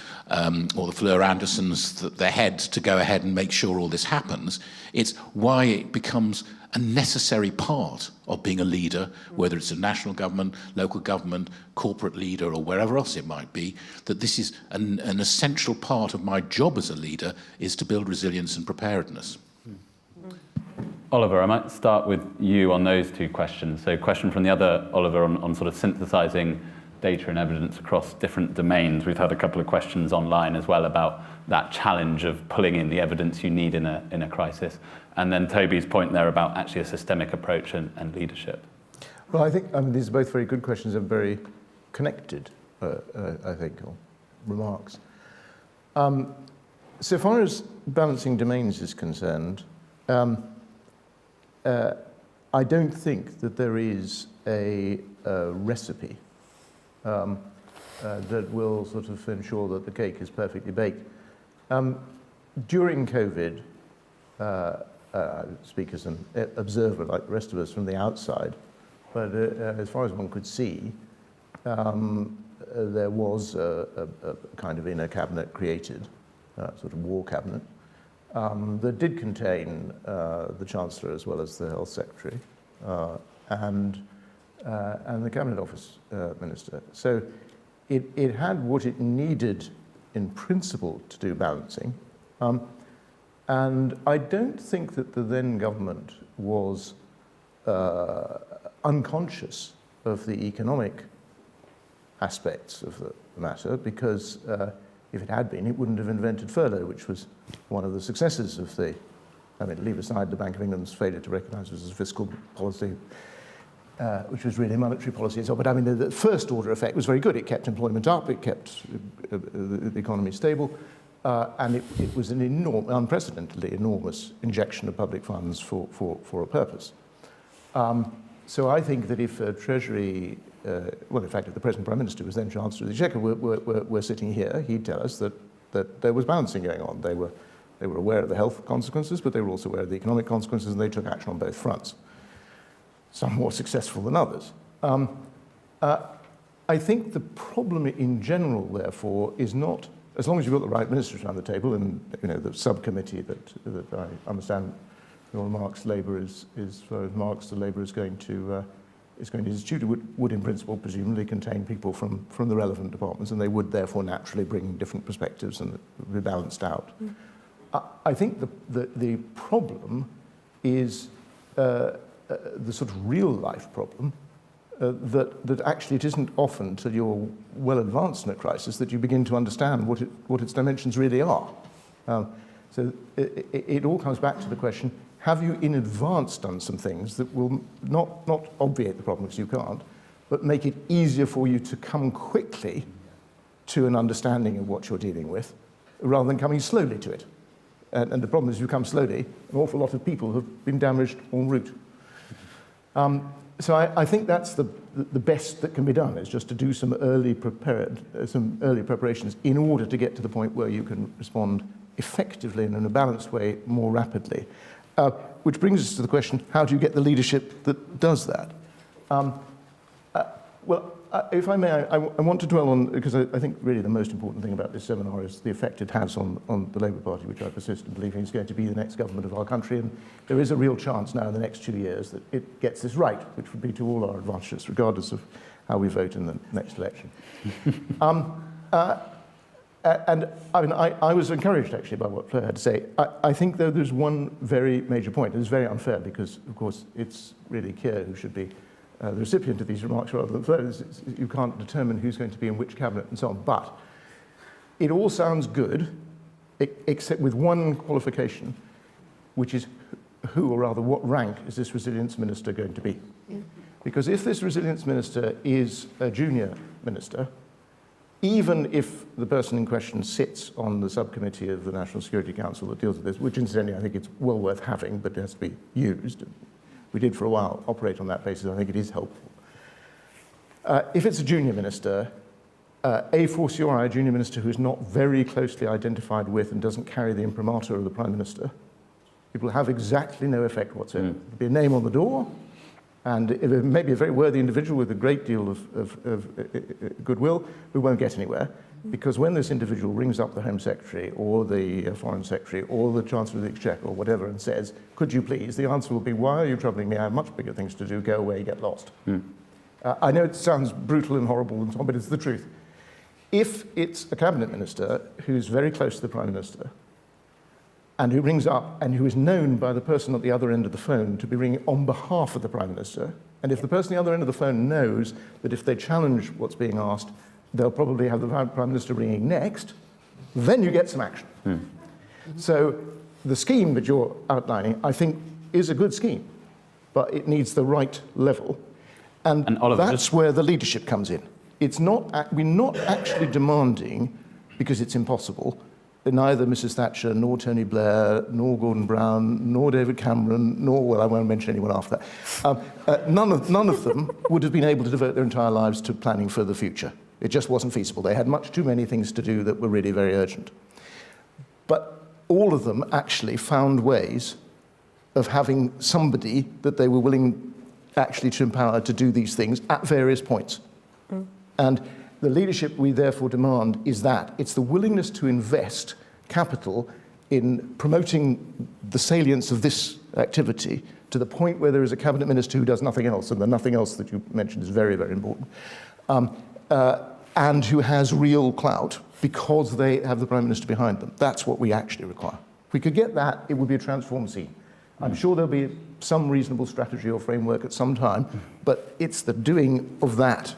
or the Fleur Andersons their head to go ahead and make sure all this happens. It's why it becomes a necessary part of being a leader, whether it's a national government, local government, corporate leader, or wherever else it might be, that this is an essential part of my job as a leader, is to build resilience and preparedness. Oliver, I might start with you on those two questions. So question from the other Oliver on sort of synthesizing data and evidence across different domains. We've had a couple of questions online as well about that challenge of pulling in the evidence you need in a crisis. And then Toby's point there about actually a systemic approach and leadership. Well, I think these are both very good questions and very connected, I think, or remarks. So far as balancing domains is concerned, I don't think that there is a recipe that will sort of ensure that the cake is perfectly baked. During COVID, I speak as an observer like the rest of us from the outside, but as far as one could see, there was a kind of inner cabinet created, sort of war cabinet, that did contain the Chancellor as well as the Health Secretary and the Cabinet Office Minister. So it had what it needed in principle to do balancing. And I don't think that the then government was unconscious of the economic aspects of the matter, because if it had been, it wouldn't have invented furlough, which was one of the successes of the, I mean, leave aside the Bank of England's failure to recognise it as a fiscal policy, which was really monetary policy as well. But I mean, the first order effect was very good. It kept employment up, it kept the economy stable, and it was an unprecedentedly enormous injection of public funds for a purpose. So I think that if Treasury, well, in fact, if the present Prime Minister was then Chancellor of the Exchequer, were sitting here, he'd tell us that there was balancing going on. They were aware of the health consequences, but they were also aware of the economic consequences, and they took action on both fronts. Some more successful than others. I think the problem in general, therefore, is not, as long as you've got the right ministers around the table, and the subcommittee that I understand your remarks, Labour is remarks the Labour is going to institute, would in principle presumably contain people from the relevant departments, and they would therefore naturally bring different perspectives and be balanced out. I think the problem is the sort of real life problem, that actually it isn't often till you're well advanced in a crisis that you begin to understand what its dimensions really are. So it all comes back to the question, have you in advance done some things that will not obviate the problem, because you can't, but make it easier for you to come quickly to an understanding of what you're dealing with, rather than coming slowly to it. And the problem is, you come slowly, an awful lot of people have been damaged en route. So I think that's the best that can be done, is just to do some early preparations in order to get to the point where you can respond effectively and in a balanced way more rapidly. Which brings us to the question, how do you get the leadership that does that? If I may, I want to dwell on, because I think really the most important thing about this seminar is the effect it has on the Labour Party, which I persist in believing is going to be the next government of our country. And there is a real chance now in the next 2 years that it gets this right, which would be to all our advantages, regardless of how we vote in the next election. And I mean, I was encouraged actually by what Fleur had to say. I think, though, there's one very major point. It's very unfair because, of course, it's really Keir who should be the recipient of these remarks rather than Fleur. You can't determine who's going to be in which cabinet and so on. But it all sounds good, except with one qualification, which is who, or rather what rank, is this resilience minister going to be? Because if this resilience minister is a junior minister, even if the person in question sits on the subcommittee of the National Security Council that deals with this, which incidentally I think it's well worth having, but it has to be used. We did for a while operate on that basis. I think it is helpful. If it's a junior minister, a fortiori, a junior minister who is not very closely identified with and doesn't carry the imprimatur of the Prime Minister, it will have exactly no effect whatsoever. There'll be a name on the door, and it may be a very worthy individual with a great deal of goodwill who won't get anywhere, because when this individual rings up the Home Secretary or the Foreign Secretary or the Chancellor of the Exchequer or whatever and says, could you please, the answer will be, why are you troubling me? I have much bigger things to do. Go away, get lost. I know it sounds brutal and horrible and so on, but it's the truth. If it's a cabinet minister who's very close to the Prime Minister and who rings up and who is known by the person at the other end of the phone to be ringing on behalf of the Prime Minister, and if the person at the other end of the phone knows that if they challenge what's being asked, they'll probably have the Prime Minister ringing next, then you get some action. So the scheme that you're outlining, I think, is a good scheme, but it needs the right level. And Oliver, that's where the leadership comes in. It's not, we're not actually demanding, because it's impossible, that neither Mrs. Thatcher, nor Tony Blair, nor Gordon Brown, nor David Cameron, nor, well, I won't mention anyone after that, none of them would have been able to devote their entire lives to planning for the future. It just wasn't feasible. They had much too many things to do that were really very urgent. But all of them actually found ways of having somebody that they were willing actually to empower to do these things at various points. And the leadership we therefore demand is that. It's the willingness to invest capital in promoting the salience of this activity to the point where there is a cabinet minister who does nothing else, and the nothing else that you mentioned is very, very important, and who has real clout because they have the Prime Minister behind them. That's what we actually require. If we could get that, it would be a transformed scene. I'm sure there'll be some reasonable strategy or framework at some time, but it's the doing of that,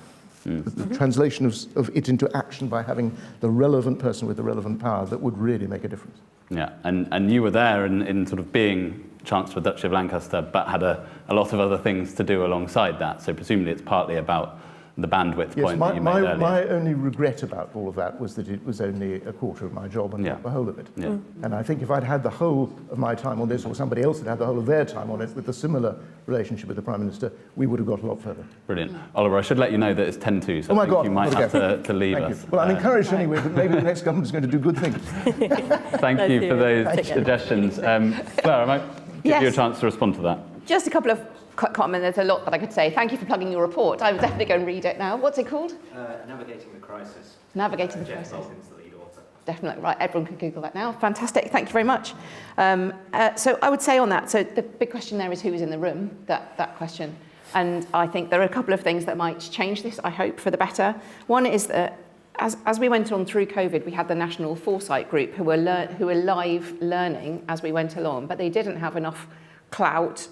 the translation of it into action by having the relevant person with the relevant power that would really make a difference. Yeah, and you were there in sort of being Chancellor of the Duchy of Lancaster, but had a lot of other things to do alongside that, so presumably it's partly about the bandwidth point that you made earlier. My only regret about all of that was that it was only a quarter of my job and not the whole of it. And I think if I'd had the whole of my time on this, or somebody else had had the whole of their time on it with a similar relationship with the Prime Minister, we would have got a lot further. Brilliant. Oliver, I should let you know that it's 10:02, so I think you might have to leave us. Well, I'm encouraged anyway, but maybe the next government is going to do good things. Thank you for those suggestions. Fleur, I might give you a chance to respond to that. Just a couple of comments. There's a lot that I could say. Thank you for plugging your report. I will definitely go and read it now. What's it called? Navigating the Crisis. Navigating the Crisis. Bolton's the lead author. Definitely. Right, everyone can Google that now. Fantastic. Thank you very much. So I would say on that, so the big question there is who is in the room, that question. And I think there are a couple of things that might change this, I hope, for the better. One is that as we went on through COVID, we had the National Foresight Group who were live learning as we went along, but they didn't have enough clout.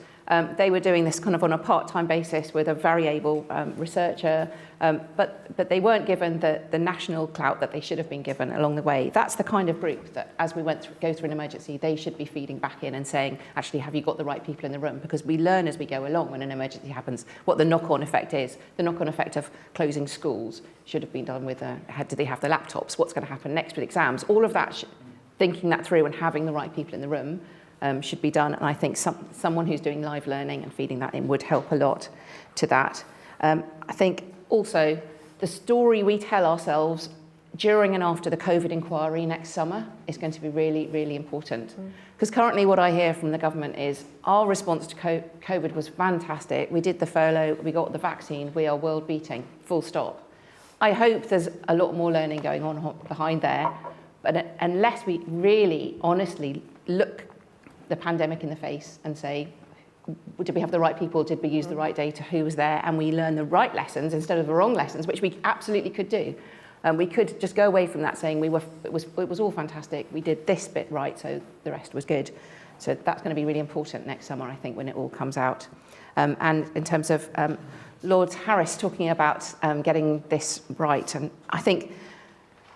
They were doing this kind of on a part-time basis with a very able researcher, but they weren't given the national clout that they should have been given along the way. That's the kind of group that, as we go through an emergency, they should be feeding back in and saying, actually, have you got the right people in the room? Because we learn as we go along when an emergency happens what the knock-on effect is. The knock-on effect of closing schools should have been done with, do they have the laptops? What's going to happen next with exams? All of that, thinking that through and having the right people in the room should be done, and I think someone who's doing live learning and feeding that in would help a lot to that. I think also the story we tell ourselves during and after the COVID inquiry next summer is going to be really, really important. Because currently what I hear from the government is our response to COVID was fantastic. We did the furlough, we got the vaccine, we are world beating, full stop. I hope there's a lot more learning going on behind there, but unless we really honestly look the pandemic in the face and say, did we have the right people? Did we use the right data? Who was there? And we learn the right lessons instead of the wrong lessons, which we absolutely could do. We could just go away from that saying it was all fantastic. We did this bit right, so the rest was good. So that's going to be really important next summer, I think, when it all comes out. And in terms of Lord Harris talking about getting this right, and I think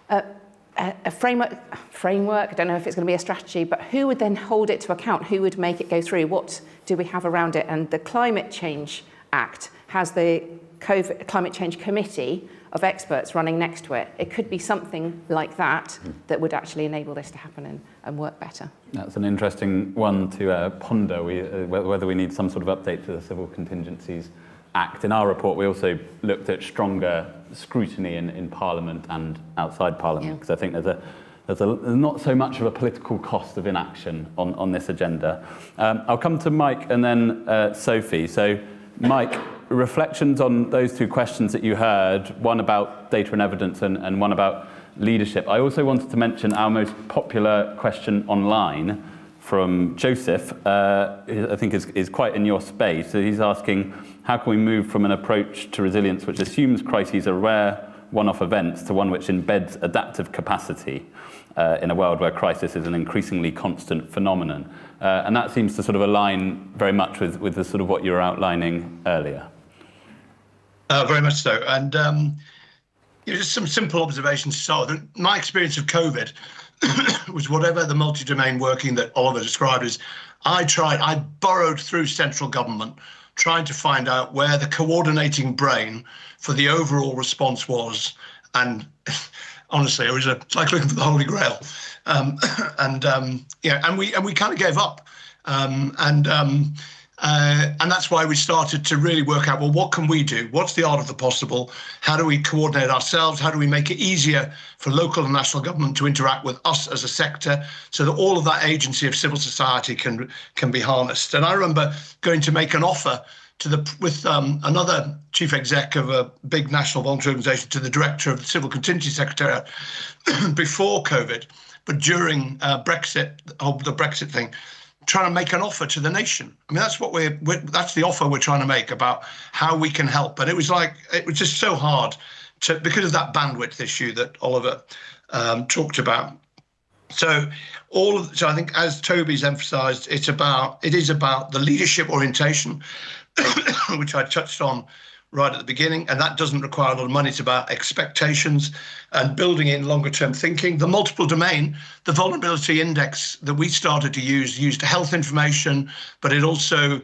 a framework, I don't know if it's going to be a strategy, but who would then hold it to account? Who would make it go through? What do we have around it? And the climate change Act has the Climate Change Committee of experts running next to it. It could be something like that that would actually enable this to happen and work better. That's an interesting one to ponder, whether we need some sort of update to the Civil Contingencies Act. In our report, we also looked at stronger scrutiny in Parliament and outside Parliament, because I think there's not so much of a political cost of inaction on this agenda. I'll come to Mike and then Sophie. So, Mike, reflections on those two questions that you heard, one about data and evidence and one about leadership. I also wanted to mention our most popular question online from Joseph, I think is quite in your space. So he's asking, how can we move from an approach to resilience which assumes crises are rare, one-off events to one which embeds adaptive capacity in a world where crisis is an increasingly constant phenomenon? And that seems to sort of align very much with the sort of what you were outlining earlier. Very much so. And just some simple observations to start with. My experience of COVID was whatever the multi-domain working that Oliver described as, I burrowed through central government trying to find out where the coordinating brain for the overall response was. And honestly, it's like looking for the Holy Grail. And we kind of gave up. And that's why we started to really work out, well, what can we do? What's the art of the possible? How do we coordinate ourselves? How do we make it easier for local and national government to interact with us as a sector so that all of that agency of civil society can be harnessed? And I remember going to make an offer with another chief exec of a big national voluntary organisation to the director of the Civil Contingency Secretariat before COVID, but during Brexit, the Brexit thing, trying to make an offer to the nation. I mean, that's the offer we're trying to make about how we can help. And it was just so hard because of that bandwidth issue that Oliver talked about. So I think, as Toby's emphasised, it is about the leadership orientation, which I touched on right at the beginning, and that doesn't require a lot of money. It's about expectations and building in longer term thinking. The multiple domain, the vulnerability index that we started to used health information, but it also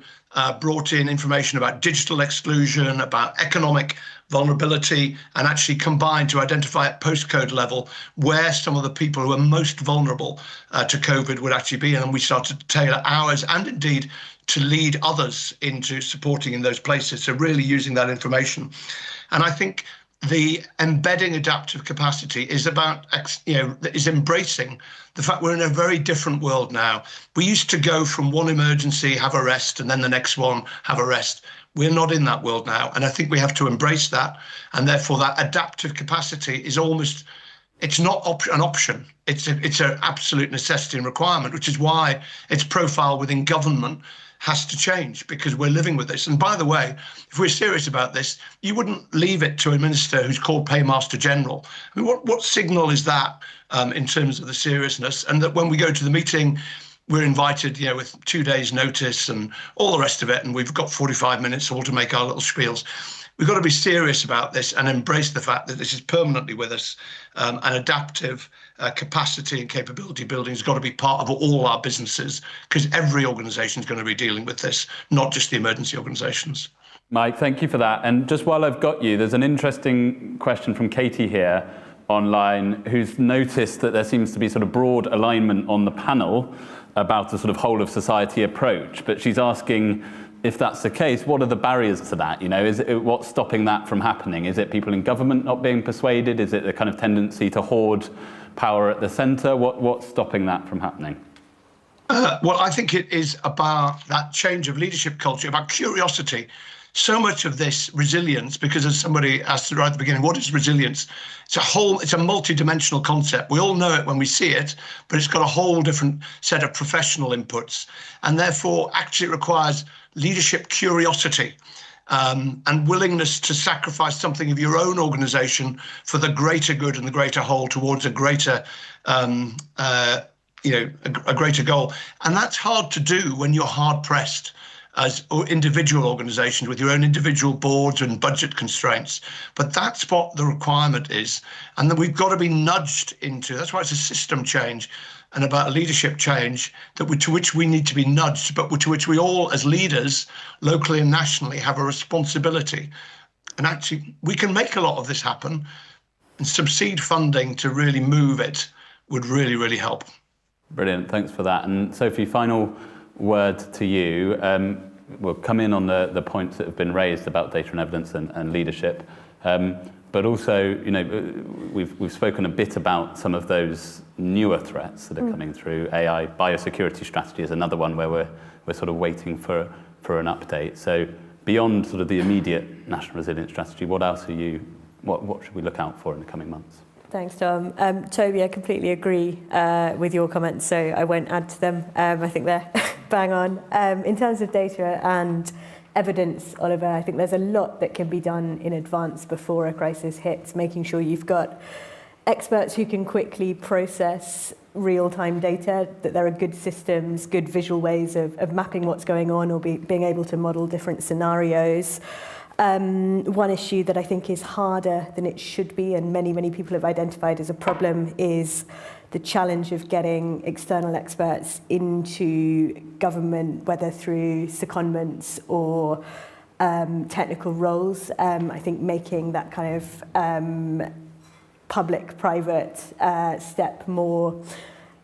brought in information about digital exclusion, about economic vulnerability, and actually combined to identify at postcode level where some of the people who are most vulnerable to COVID would actually be. And then we started to tailor ours and indeed to lead others into supporting in those places. So really using that information. And I think the embedding adaptive capacity is about, is embracing the fact we're in a very different world now. We used to go from one emergency, have a rest, and then the next one, have a rest. We're not in that world now. And I think we have to embrace that. And therefore that adaptive capacity is it's not an option. It's an absolute necessity and requirement, which is why its profile within government has to change, because we're living with this. And by the way, if we're serious about this, you wouldn't leave it to a minister who's called Paymaster General. I mean, what signal is that in terms of the seriousness? And that when we go to the meeting, we're invited, with 2 days notice and all the rest of it, and we've got 45 minutes all to make our little spiels. We've got to be serious about this and embrace the fact that this is permanently with us. And adaptive capacity and capability building has got to be part of all our businesses, because every organisation is going to be dealing with this, not just the emergency organisations. Mike, thank you for that. And just while I've got you, there's an interesting question from Katie here online, who's noticed that there seems to be sort of broad alignment on the panel about a sort of whole of society approach. But she's asking, if that's the case, what are the barriers to that? What's stopping that from happening? Is it people in government not being persuaded? Is it the kind of tendency to hoard power at the centre? What's stopping that from happening? Well, I think it is about that change of leadership culture, about curiosity. So much of this resilience, because as somebody asked right at the beginning, what is resilience? It's a multi-dimensional concept. We all know it when we see it, but it's got a whole different set of professional inputs. And therefore, actually it requires leadership curiosity and willingness to sacrifice something of your own organisation for the greater good and the greater whole towards a greater a greater goal. And that's hard to do when you're hard pressed as individual organisations with your own individual boards and budget constraints. But that's what the requirement is. And then we've got to be nudged into, that's why it's a system change, and about leadership change to which we need to be nudged, but to which we all as leaders, locally and nationally, have a responsibility. And actually, we can make a lot of this happen, and some seed funding to really move it would really, really help. Brilliant, thanks for that. And Sophie, final word to you. We'll come in on the points that have been raised about data and evidence and leadership. But also, you know, we've spoken a bit about some of those newer threats that are coming through. AI biosecurity strategy is another one where we're sort of waiting for an update. So beyond sort of the immediate national resilience strategy, what else what should we look out for in the coming months? Thanks, Tom. Toby, I completely agree with your comments, so I won't add to them. I think they're bang on. In terms of data and evidence, Oliver, I think there's a lot that can be done in advance before a crisis hits, making sure you've got experts who can quickly process real-time data, that there are good systems, good visual ways of mapping what's going on or being able to model different scenarios. One issue that I think is harder than it should be, and many people have identified as a problem, is the challenge of getting external experts into government, whether through secondments or technical roles. I think making that kind of public-private step more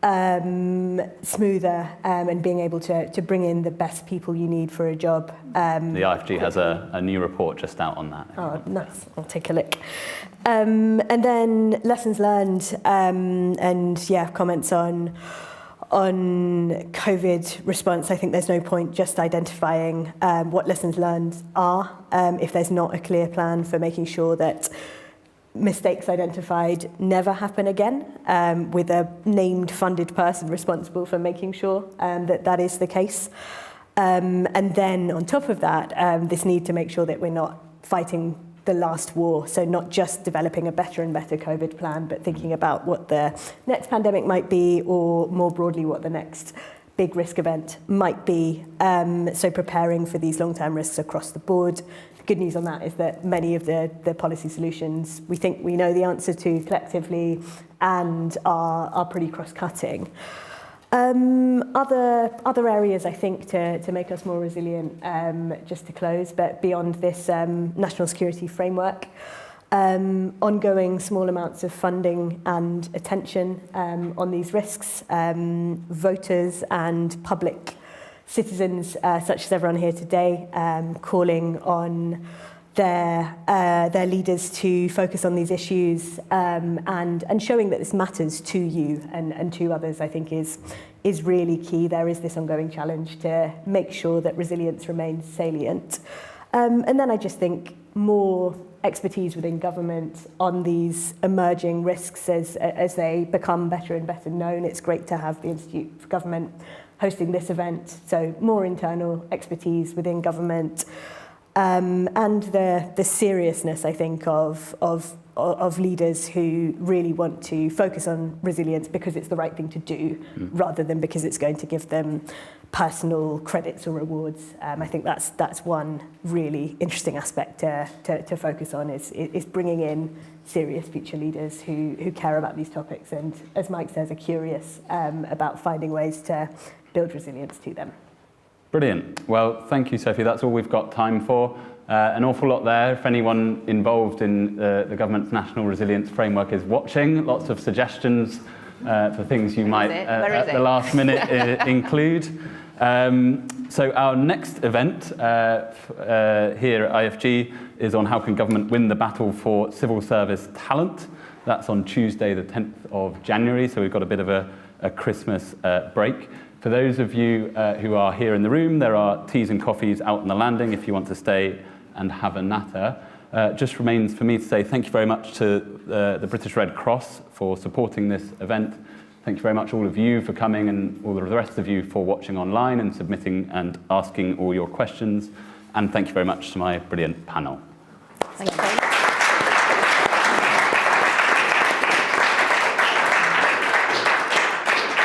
smoother and being able to bring in the best people you need for a job. The IFG has a new report just out on that. Oh, nice. I'll take a look. And then lessons learned and comments on COVID response. I think there's no point just identifying what lessons learned are if there's not a clear plan for making sure that mistakes identified never happen again, with a named funded person responsible for making sure that is the case. And then on top of that, this need to make sure that we're not fighting the last war. So not just developing a better and better COVID plan, but thinking about what the next pandemic might be, or more broadly, what the next big risk event might be. So preparing for these long-term risks across the board. Good news on that is that many of the policy solutions we think we know the answer to collectively and are pretty cross-cutting. Other areas I think to make us more resilient, just to close, but beyond this national security framework, ongoing small amounts of funding and attention on these risks, voters and public citizens, such as everyone here today, calling on their leaders to focus on these issues and showing that this matters to you and to others, I think is really key. There is this ongoing challenge to make sure that resilience remains salient. And then I just think more expertise within government on these emerging risks as they become better and better known. It's great to have the Institute for Government hosting this event, so more internal expertise within government, and the seriousness, I think, of leaders who really want to focus on resilience because it's the right thing to do, rather than because it's going to give them personal credits or rewards. I think that's one really interesting aspect to focus on is bringing in serious future leaders who care about these topics and, as Mike says, are curious about finding ways to build resilience to them. Brilliant. Well, thank you, Sophie. That's all we've got time for. An awful lot there. If anyone involved in the government's national resilience framework is watching, lots of suggestions for things you might at the last minute include. So our next event here at IFG is on how can government win the battle for civil service talent. That's on Tuesday, the 10th of January. So we've got a bit of a Christmas break. For those of you who are here in the room, there are teas and coffees out on the landing if you want to stay and have a natter. Just remains for me to say thank you very much to the British Red Cross for supporting this event. Thank you very much all of you for coming and all the rest of you for watching online and submitting and asking all your questions. And thank you very much to my brilliant panel.